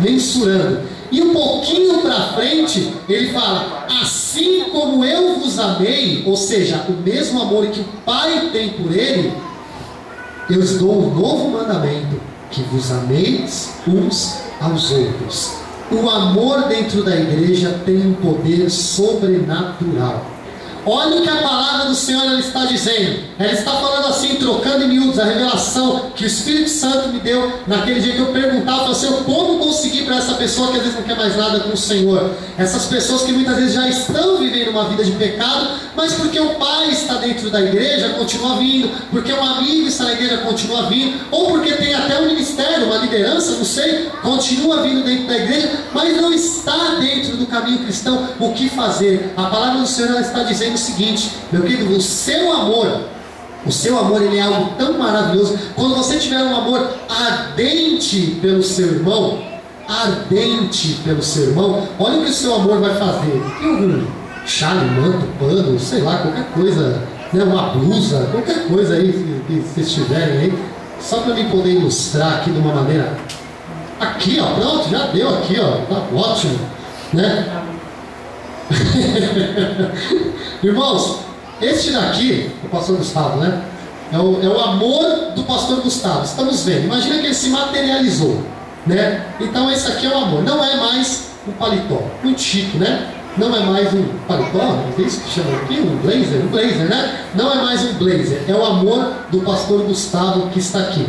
mensurando. E um pouquinho para frente, ele fala, assim como eu vos amei, ou seja, o mesmo amor que o Pai tem por ele, eu lhes dou um novo mandamento, que vos ameis uns aos outros. O amor dentro da igreja tem um poder sobrenatural. Olha o que a palavra do Senhor ela está dizendo. Ela está falando assim, trocando em miúdos, a revelação que o Espírito Santo me deu naquele dia que eu perguntava ao Senhor como conseguir para essa pessoa que às vezes não quer mais nada com o Senhor. Essas pessoas que muitas vezes já estão vivendo uma vida de pecado, mas porque o pai está dentro da igreja, continua vindo, porque um amigo está na igreja, continua vindo, ou porque tem até um ministério, uma liderança, não sei, continua vindo dentro da igreja, mas não está dentro do caminho cristão. O que fazer? A palavra do Senhor ela está dizendo o seguinte, meu querido, o seu amor ele é algo tão maravilhoso. Quando você tiver um amor ardente pelo seu irmão, olha o que o seu amor vai fazer. Tem algum chale, manto, pano, sei lá, qualquer coisa, né, uma blusa, qualquer coisa aí que vocês tiverem aí, só para mim poder ilustrar aqui de uma maneira Aqui, ó, pronto, já deu aqui, ó, tá ótimo, né? Irmãos, este daqui, o pastor Gustavo, né? É o amor do pastor Gustavo. Estamos vendo, imagina que ele se materializou, né? Então esse aqui é o amor, não é mais um paletó, muito chique, né? Não é mais um paletó, é isso que chama aqui, um blazer, né? Não é mais um blazer, é o amor do pastor Gustavo que está aqui.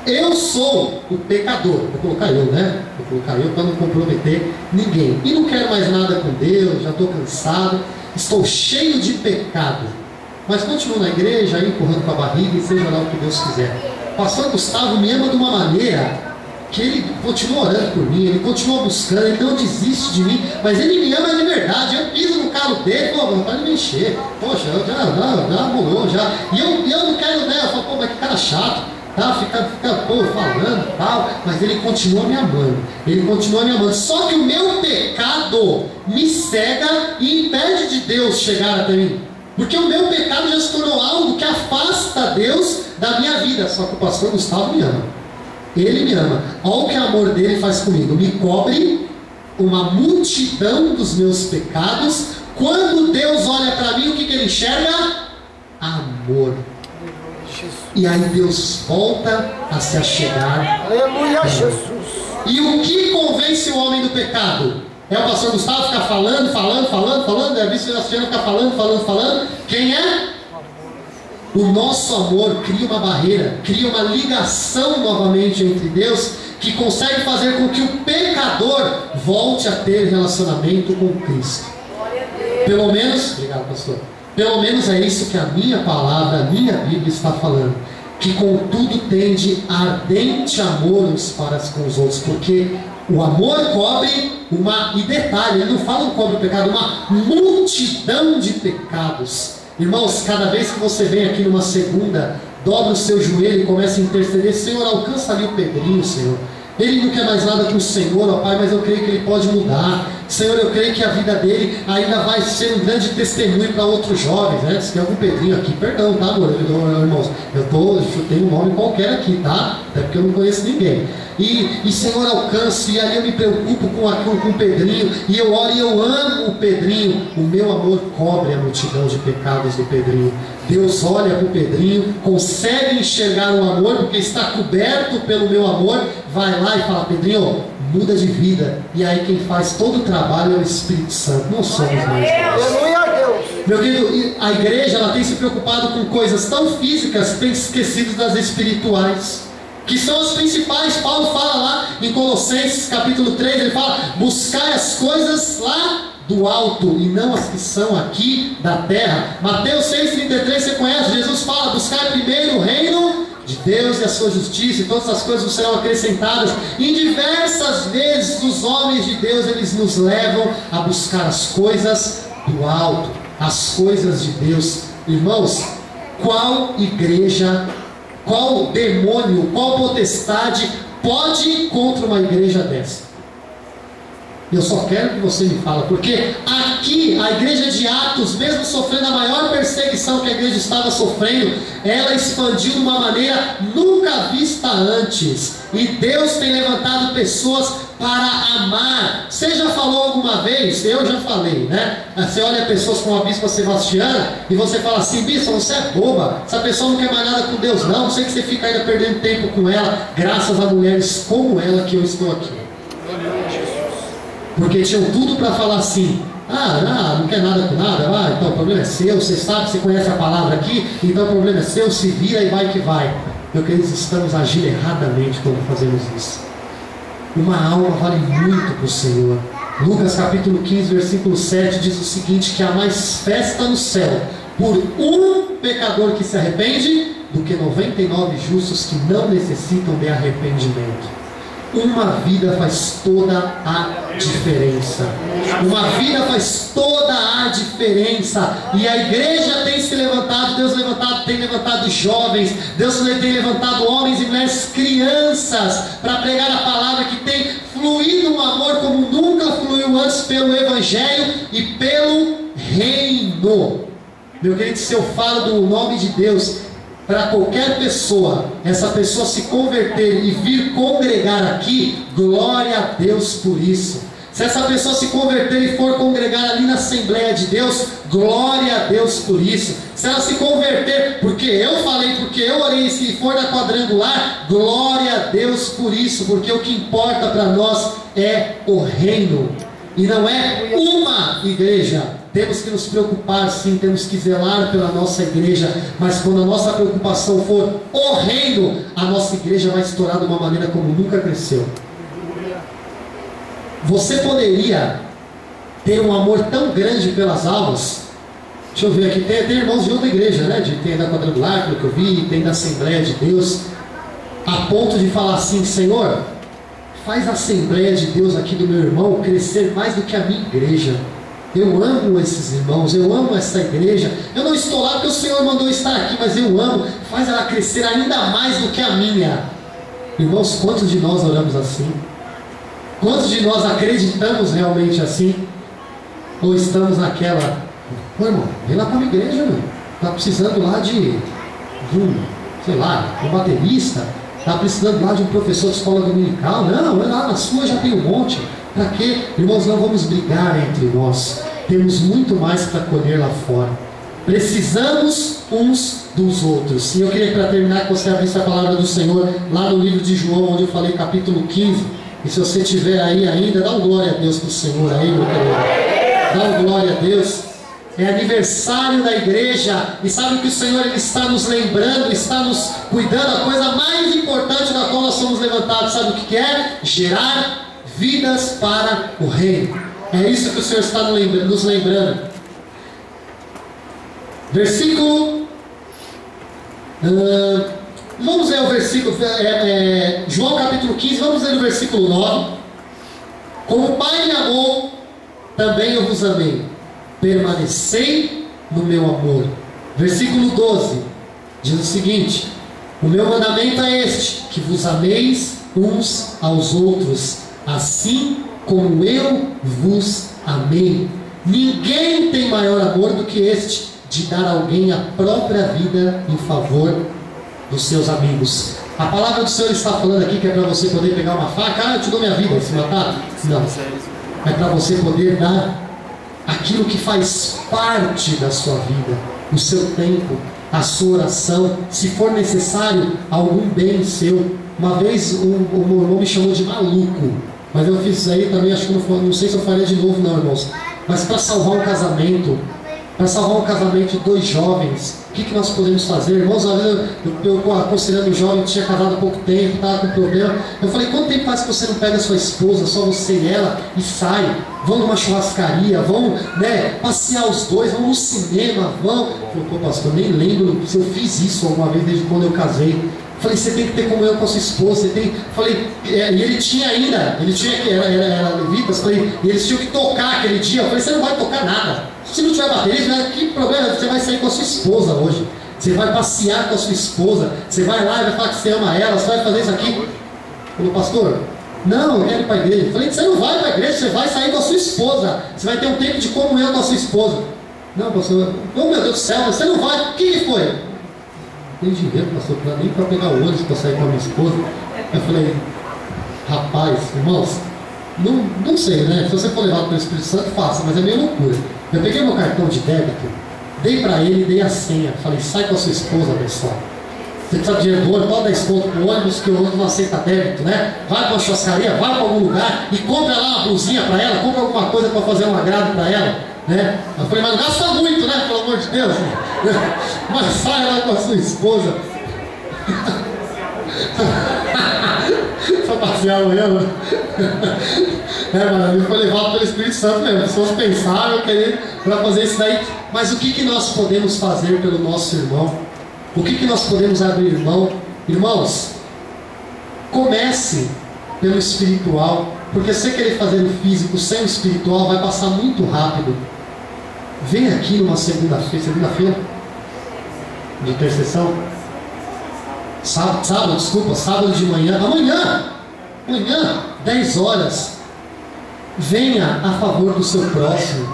Eu sou o pecador, vou colocar eu, né? Vou colocar eu para não comprometer ninguém. E não quero mais nada com Deus, já estou cansado, estou cheio de pecado. Mas continuo na igreja, aí empurrando com a barriga, e seja lá o que Deus quiser. O pastor Gustavo me ama de uma maneira que ele continua orando por mim, ele continua buscando, ele não desiste de mim, mas ele me ama de verdade. Eu piso no calo dele, pô, vontade de me encher. Poxa, já amolou, já. E eu não quero, né? Eu falo, pô, mas que cara chato. Tá, fica pô, falando e tal, mas ele continua me amando, ele continua me amando. Só que o meu pecado me cega e impede de Deus chegar até mim, porque o meu pecado já se tornou algo que afasta Deus da minha vida. Só que o pastor Gustavo me ama, ele me ama. Olha o que o amor dele faz comigo, me cobre uma multidão dos meus pecados. Quando Deus olha para mim, o que ele enxerga? Amor. E aí Deus volta a se achegar. Aleluia, Jesus. E o que convence o homem do pecado? É o pastor Gustavo ficar falando, é a vice-presidente ficar falando. Quem é? O nosso amor cria uma barreira, cria uma ligação novamente entre Deus, que consegue fazer com que o pecador volte a ter relacionamento com Cristo. Pelo menos, obrigado, pastor. Pelo menos é isso que a minha palavra, a minha Bíblia está falando. Que contudo tende ardente amor uns para com os outros. Porque o amor cobre e detalhe, ele não fala cobre o pecado, uma multidão de pecados. Irmãos, cada vez que você vem aqui numa segunda, dobra o seu joelho e começa a interceder. Senhor, alcança ali o Pedrinho, Senhor. Ele não quer mais nada com o Senhor, ó Pai, mas eu creio que ele pode mudar. Senhor, eu creio que a vida dele ainda vai ser um grande testemunho para outros jovens, né? Se tem algum Pedrinho aqui, perdão, tá, amor? Irmãos, eu chutei um nome qualquer aqui, tá? Até porque eu não conheço ninguém. E Senhor, alcance, e aí eu me preocupo com o Pedrinho, e eu oro e eu amo o Pedrinho. O meu amor cobre a multidão de pecados do Pedrinho. Deus olha para o Pedrinho, consegue enxergar o amor, porque está coberto pelo meu amor, vai lá e fala, Pedrinho, muda de vida. E aí quem faz todo o trabalho é o Espírito Santo, não somos nós. Aleluia, Deus. Meu querido, a igreja ela tem se preocupado com coisas tão físicas que tem se esquecido das espirituais, que são as principais. Paulo fala lá em Colossenses capítulo 3, ele fala, buscai as coisas lá do alto e não as que são aqui da terra. Mateus 6,33 você conhece, Jesus fala, buscai primeiro o reino de Deus e a sua justiça, e todas as coisas serão acrescentadas. E diversas vezes os homens de Deus, eles nos levam a buscar as coisas do alto, as coisas de Deus. Irmãos, qual igreja, qual demônio, qual potestade pode ir contra uma igreja dessa? Eu só quero que você me fale, porque aqui a igreja de Atos, mesmo sofrendo a maior perseguição que a igreja estava sofrendo, ela expandiu de uma maneira nunca vista antes. E Deus tem levantado pessoas para amar. Você já falou alguma vez? Eu já falei, né? Você olha pessoas como a bispa Sebastiana e você fala assim, bispa, você é boba, essa pessoa não quer mais nada com Deus não sei que você fica ainda perdendo tempo com ela, graças a mulheres como ela que eu estou aqui. Porque tinham tudo para falar assim, não quer nada com nada, então o problema é seu, você sabe, você conhece a palavra aqui, então o problema é seu, se vira e vai que vai. Meu querido, estamos agindo erradamente quando fazemos isso. Uma alma vale muito para o Senhor. Lucas capítulo 15, versículo 7 diz o seguinte, que há mais festa no céu por um pecador que se arrepende do que 99 justos que não necessitam de arrependimento. Uma vida faz toda a diferença. Uma vida faz toda a diferença. E a igreja tem se levantado, Deus tem levantado jovens, Deus tem levantado homens e mulheres, crianças, para pregar a palavra, que tem fluído um amor como nunca fluiu antes pelo Evangelho e pelo Reino. Meu querido, se eu falo do nome de Deus, para qualquer pessoa, essa pessoa se converter e vir congregar aqui, glória a Deus por isso. Se essa pessoa se converter e for congregar ali na Assembleia de Deus, glória a Deus por isso. Se ela se converter, porque eu falei, porque eu orei, se for na quadrangular, glória a Deus por isso, porque o que importa para nós é o reino, e não é uma igreja. Temos que nos preocupar sim, temos que zelar pela nossa igreja, mas quando a nossa preocupação for o reino, a nossa igreja vai estourar de uma maneira como nunca cresceu. Você poderia ter um amor tão grande pelas almas. Deixa eu ver aqui, tem irmãos de outra igreja, né? Tem da quadrangular, pelo que eu vi, tem da Assembleia de Deus, a ponto de falar assim: Senhor, faz a Assembleia de Deus aqui do meu irmão crescer mais do que a minha igreja. Eu amo esses irmãos, eu amo essa igreja. Eu não estou lá porque o Senhor mandou estar aqui, mas eu amo. Faz ela crescer ainda mais do que a minha. Irmãos, quantos de nós oramos assim? Quantos de nós acreditamos realmente assim? Ou estamos naquela: ô irmão, vem lá para a minha igreja, meu. Está precisando lá de sei lá, um baterista. Está precisando lá de um professor de escola dominical. Não, lá na sua já tem um monte. Para quê? Irmãos, não vamos brigar entre nós. Temos muito mais para colher lá fora. Precisamos uns dos outros. E eu queria, para terminar, que você abrisse a palavra do Senhor lá no livro de João, onde eu falei capítulo 15. E se você estiver aí ainda, dá um glória a Deus para o Senhor aí, meu querido. Dá um glória a Deus. É aniversário da igreja. E sabe que o Senhor ele está nos lembrando, está nos cuidando. A coisa mais importante da qual nós somos levantados, sabe o que é? Gerar vidas para o reino. É isso que o Senhor está nos lembrando. Versículo vamos ler o versículo João capítulo 15. Vamos ler o versículo 9. Como o Pai me amou, também eu vos amei. Permanecei no meu amor. Versículo 12 diz o seguinte: o meu mandamento é este, que vos ameis uns aos outros, assim como eu vos amei. Ninguém tem maior amor do que este, de dar a alguém a própria vida em favor dos seus amigos. A palavra do Senhor está falando aqui que é para você poder pegar uma faca: eu te dou minha vida e se matar? Não. É para você poder dar aquilo que faz parte da sua vida, o seu tempo, a sua oração, se for necessário, algum bem seu. Uma vez o meu irmão me chamou de maluco, mas eu fiz isso aí também, acho que não sei se eu faria de novo não, irmãos. Mas para salvar um casamento, de dois jovens, o que nós podemos fazer? Irmãos, às vezes eu aconselhando um jovem que tinha casado há pouco tempo, estava com problema. Eu falei: quanto tempo faz que você não pega a sua esposa, só você e ela, e sai? Vão numa churrascaria, vão passear os dois, vão no cinema, vão. Eu falei: pô, pastor, nem lembro se eu fiz isso alguma vez desde quando eu casei. Eu falei: você tem que ter comunhão com a sua esposa, você tem. Falei, e ele tinha que, era levitas, falei, e eles tinham que tocar aquele dia. Eu falei: você não vai tocar nada. Se não tiver bateria, que problema? Você vai sair com a sua esposa hoje. Você vai passear com a sua esposa. Você vai lá e vai falar que você ama ela. Você vai fazer isso aqui. Falei: pastor, não, eu quero ir para a igreja. Falei: você não vai para a igreja, você vai sair com a sua esposa. Você vai ter um tempo de comunhão com a sua esposa. Não, pastor, oh meu Deus do céu, você não vai. O que foi? Não tem dinheiro, pastor, nem para pegar o ônibus para sair com a minha esposa. Eu falei: rapaz, irmãos, não sei, né? Se você for levado pelo Espírito Santo, faça, mas é meio loucura. Eu peguei meu cartão de débito, dei para ele, dei a senha. Falei: sai com a sua esposa, pessoal. Você precisa de dinheiro do ônibus, pode dar desconto pro ônibus, que o ônibus não aceita débito, né? Vai para uma churrascaria, vai para algum lugar e compra lá uma blusinha para ela, compra alguma coisa para fazer um agrado para ela, né? Eu falei: mas não gasta muito, né? Pelo amor de Deus. Mas sai lá com a sua esposa. Só passear amanhã, né? Mano, foi levado pelo Espírito Santo mesmo. As pessoas pensaram, querendo para fazer isso daí. Mas o que nós podemos fazer pelo nosso irmão? O que nós podemos abrir mão? Irmãos, comece pelo espiritual, porque se você querer fazer o físico sem o espiritual, vai passar muito rápido. Vem aqui numa segunda-feira de intercessão. Sábado de manhã, amanhã, 10 horas, venha a favor do seu próximo.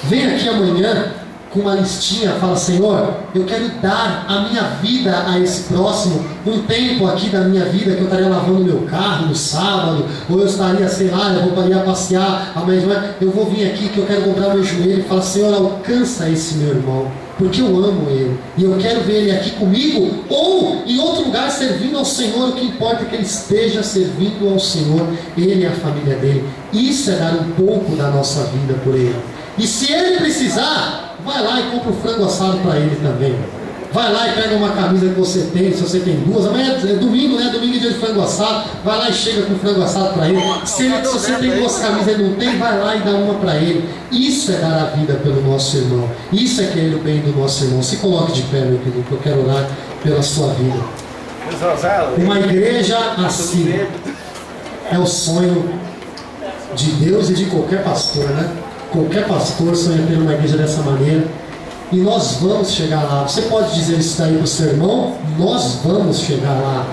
Venha aqui amanhã com uma listinha, fala: Senhor, eu quero dar a minha vida a esse próximo, um tempo aqui da minha vida que eu estaria lavando meu carro no sábado, ou eu estaria, sei lá, eu voltaria a passear amanhã de manhã, eu vou vir aqui que eu quero dobrar meu joelho e falar: Senhor, alcança esse meu irmão, porque eu amo ele, e eu quero ver ele aqui comigo, ou em outro lugar servindo ao Senhor. O que importa é que ele esteja servindo ao Senhor, ele e a família dele. Isso é dar um pouco da nossa vida por ele. E se ele precisar, vai lá e compra um frango assado para ele também. Vai lá e pega uma camisa que você tem, se você tem duas. Amanhã é domingo, né? Domingo é dia de frango assado. Vai lá e chega com frango assado para ele. Se você tem duas camisas e não tem, vai lá e dá uma para ele. Isso é dar a vida pelo nosso irmão. Isso é querer o bem do nosso irmão. Se coloque de pé, meu querido, que eu quero orar pela sua vida. Uma igreja assim é o sonho de Deus e de qualquer pastor, né? Qualquer pastor sonha ter uma igreja dessa maneira. E nós vamos chegar lá. Você pode dizer isso daí para o seu irmão? Nós vamos chegar lá.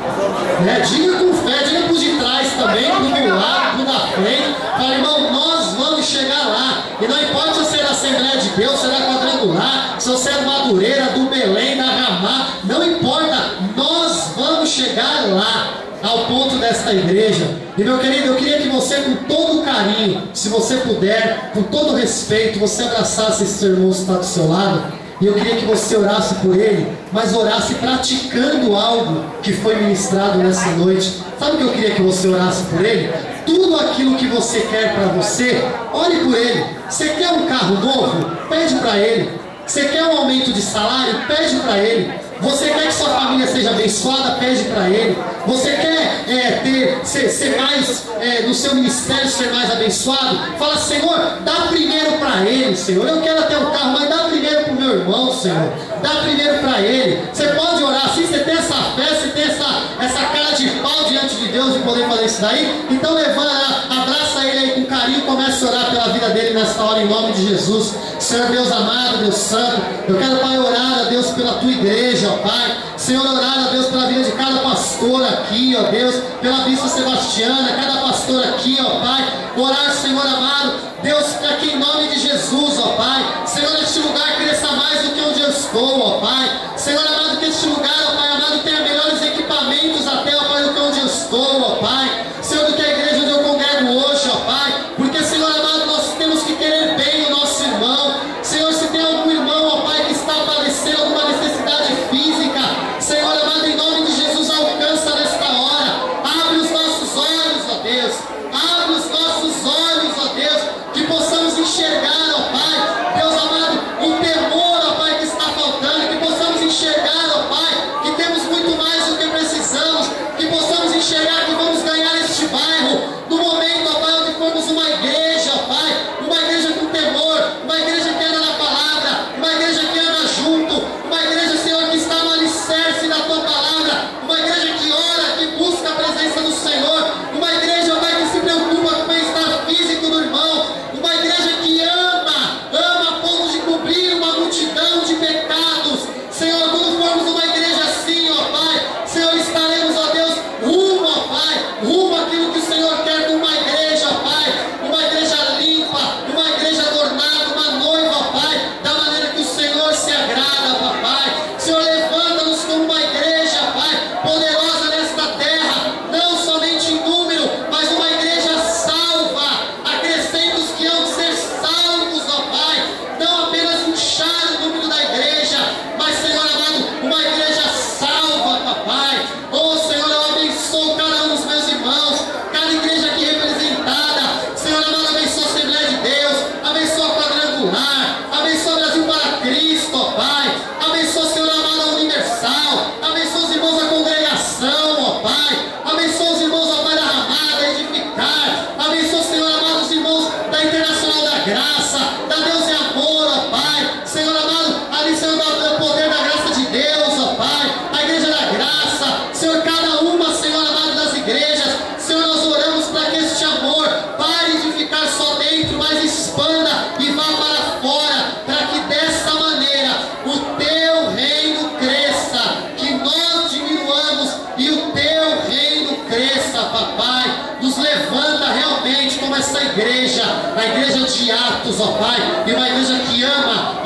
Né? Diga com fé, diga para os de trás também, para o do lado, para o da frente. Fala: irmão, nós vamos chegar lá. E não importa se você é da Assembleia de Deus, se é da Quadrangular, se você é do Madureira, do Belém, da Ramá, não importa, nós vamos chegar lá, ao ponto desta igreja. E meu querido, eu queria que você, com todo carinho, se você puder, com todo respeito, você abraçasse esse seu irmão que está do seu lado. E eu queria que você orasse por ele, mas orasse praticando algo que foi ministrado nessa noite. Sabe o que eu queria que você orasse por ele? Tudo aquilo que você quer para você, ore por ele. Você quer um carro novo? Pede para ele. Você quer um aumento de salário? Pede para ele. Você quer que sua família seja abençoada? Pede para ele. Você quer ser mais, no seu ministério, ser mais abençoado? Fala: Senhor, dá primeiro para ele, Senhor. Eu quero até um carro, mas dá primeiro para o meu irmão, Senhor. Dá primeiro para ele. Você pode orar assim, você tem essa fé, você tem essa cara de pau diante de Deus de poder fazer isso daí? Então levanta, abraça ele aí com carinho, comece a orar pela vida dele nessa hora, em nome de Jesus. Senhor Deus amado, Deus santo, eu quero, Pai, orar a Deus pela tua igreja, ó Pai. Senhor, orar a Deus pela vida de cada pastor aqui, ó Deus, pela Bispa Sebastiana, cada pastor aqui, ó Pai. Orar, Senhor amado, Deus, para que em nome de Jesus, ó Pai, Senhor, este lugar cresça mais do que onde eu estou, ó Pai. Senhor amado, que este lugar, ó Pai amado, tenha melhores equipamentos até, ó Pai, do que onde eu estou, ó Pai. Senhor, do que a igreja onde eu congrego hoje, ó Pai. Porque, Senhor amado, nós temos que querer bem o nosso irmão. Senhor, se tem algum irmão, ó Pai, que está padecendo alguma necessidade física, Senhor amado, em nome de Jesus, alcança nesta hora. Abre os nossos olhos, ó Deus. Abre os nossos olhos, ó Deus, que possamos enxergar, ó Pai, Deus amado, o temor, ó Pai, que está faltando, que possamos enxergar, ó Pai, que temos muito mais do que precisamos, que possamos enxergar que vamos ganhar este bairro, no momento, ó Pai, onde formos uma igreja, ó Pai, uma igreja com temor, uma igreja que anda na palavra, uma igreja que anda junto, uma igreja, Senhor, que está no alicerce da Tua palavra, uma igreja que ora, que busca a presença do Senhor, uma igreja, ó Pai, que se preocupa com o bem-estar físico do irmão, uma igreja que ama a ponto de cobrir uma multidão de pecados. Senhor, quando formos uma igreja assim, ó Pai, Senhor, estaremos, ó Deus, rumo, ó Pai, rumo àquilo que o Senhor quer com uma igreja, ó Pai, uma igreja limpa, uma igreja adornada, uma noiva, ó Pai, da maneira que o Senhor se agrada, papai. Senhor, levanta-nos como uma igreja, Pai, poderosa nesta terra, não somente em número, mas uma igreja salva, acrescenta os que hão de ser salvos, ó Pai, não apenas inchar o número da igreja, mas, Senhor amado, uma igreja salva, papai. Oh, Senhor, eu abençoo cada um dos meus irmãos, cada igreja aqui representada. Senhor amado, abençoa a Assembleia de Deus, abençoa a Quadrangular, abençoa o Brasil para Cristo, ó Pai. Abençoa, Senhor amado, a Universal, abençoa os irmãos da congregação, ó Pai. Abençoa os irmãos, ó Pai, da Ramada, Edificar. Abençoa, Senhor amado, os irmãos da Internacional da Graça, da Deus e Amor, ó Pai. Senhor amado, ali, Senhor, do poder da graça de Deus, ó Pai, a igreja da graça, Senhor, cada uma, Senhor amado, das igrejas, Senhor, nós oramos para que este amor pare de ficar só dentro, mas expanda e vá para fora, para que dessa maneira o Teu reino cresça, que nós diminuamos e o Teu reino cresça, papai. Nos levanta realmente como essa igreja, a igreja de Atos, ó Pai, e uma igreja que ama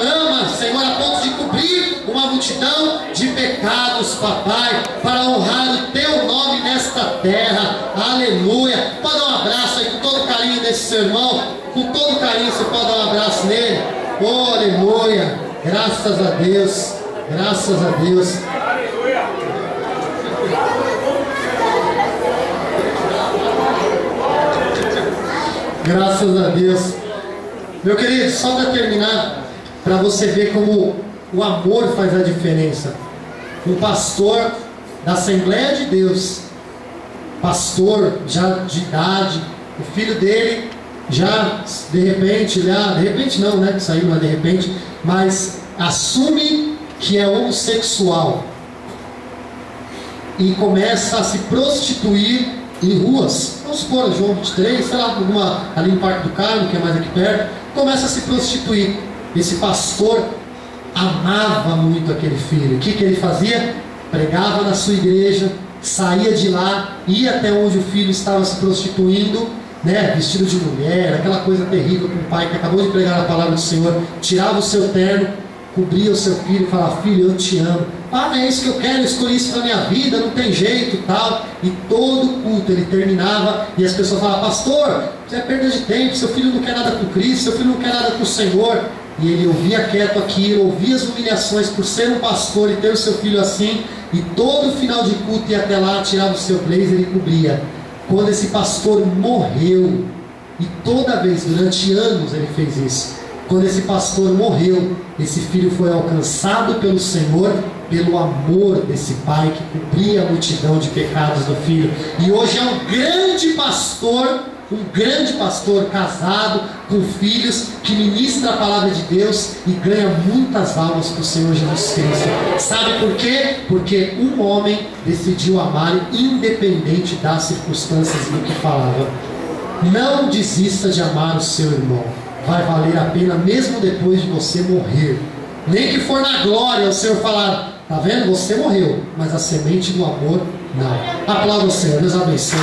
Senhor, a ponto de cobrir uma multidão de pecados, papai, para honrar o teu nome nesta terra. Aleluia. Pode dar um abraço aí com todo carinho desse seu irmão, com todo carinho você pode dar um abraço nele. Oh, aleluia. Graças a Deus, graças a Deus. Graças a Deus. Meu querido, só para terminar, para você ver como o amor faz a diferença. Um pastor da Assembleia de Deus, pastor já de idade, o filho dele já de repente não, né? Isso aí não é de repente, mas assume que é homossexual e começa a se prostituir em ruas. Vamos supor, João 23, sei lá, ali em Parque do Carmo, que é mais aqui perto, começa a se prostituir. Esse pastor amava muito aquele filho. O que ele fazia? Pregava na sua igreja, saía de lá, ia até onde o filho estava se prostituindo, né, vestido de mulher, aquela coisa terrível com o pai que acabou de pregar a palavra do Senhor, tirava o seu terno, cobria o seu filho e falava: filho, eu te amo. Ah, não é isso que eu quero, eu escolhi isso para minha vida, não tem jeito e tal. E todo culto ele terminava e as pessoas falavam: pastor, isso é perda de tempo, seu filho não quer nada com Cristo, seu filho não quer nada com o Senhor. E ele ouvia quieto aquilo, ouvia as humilhações por ser um pastor e ter o seu filho assim, e todo final de culto ia até lá, tirava o seu blazer e cobria. Quando esse pastor morreu, e toda vez, durante anos ele fez isso, quando esse pastor morreu, esse filho foi alcançado pelo Senhor, pelo amor desse pai que cobria a multidão de pecados do filho. E hoje é um grande pastor casado, com filhos, que ministra a palavra de Deus e ganha muitas almas para o Senhor Jesus Cristo. Sabe por quê? Porque um homem decidiu amar independente das circunstâncias do que falava. Não desista de amar o seu irmão. Vai valer a pena mesmo depois de você morrer. Nem que for na glória o Senhor falar: tá vendo? Você morreu, mas a semente do amor não. Aplauda o Senhor. Deus abençoe.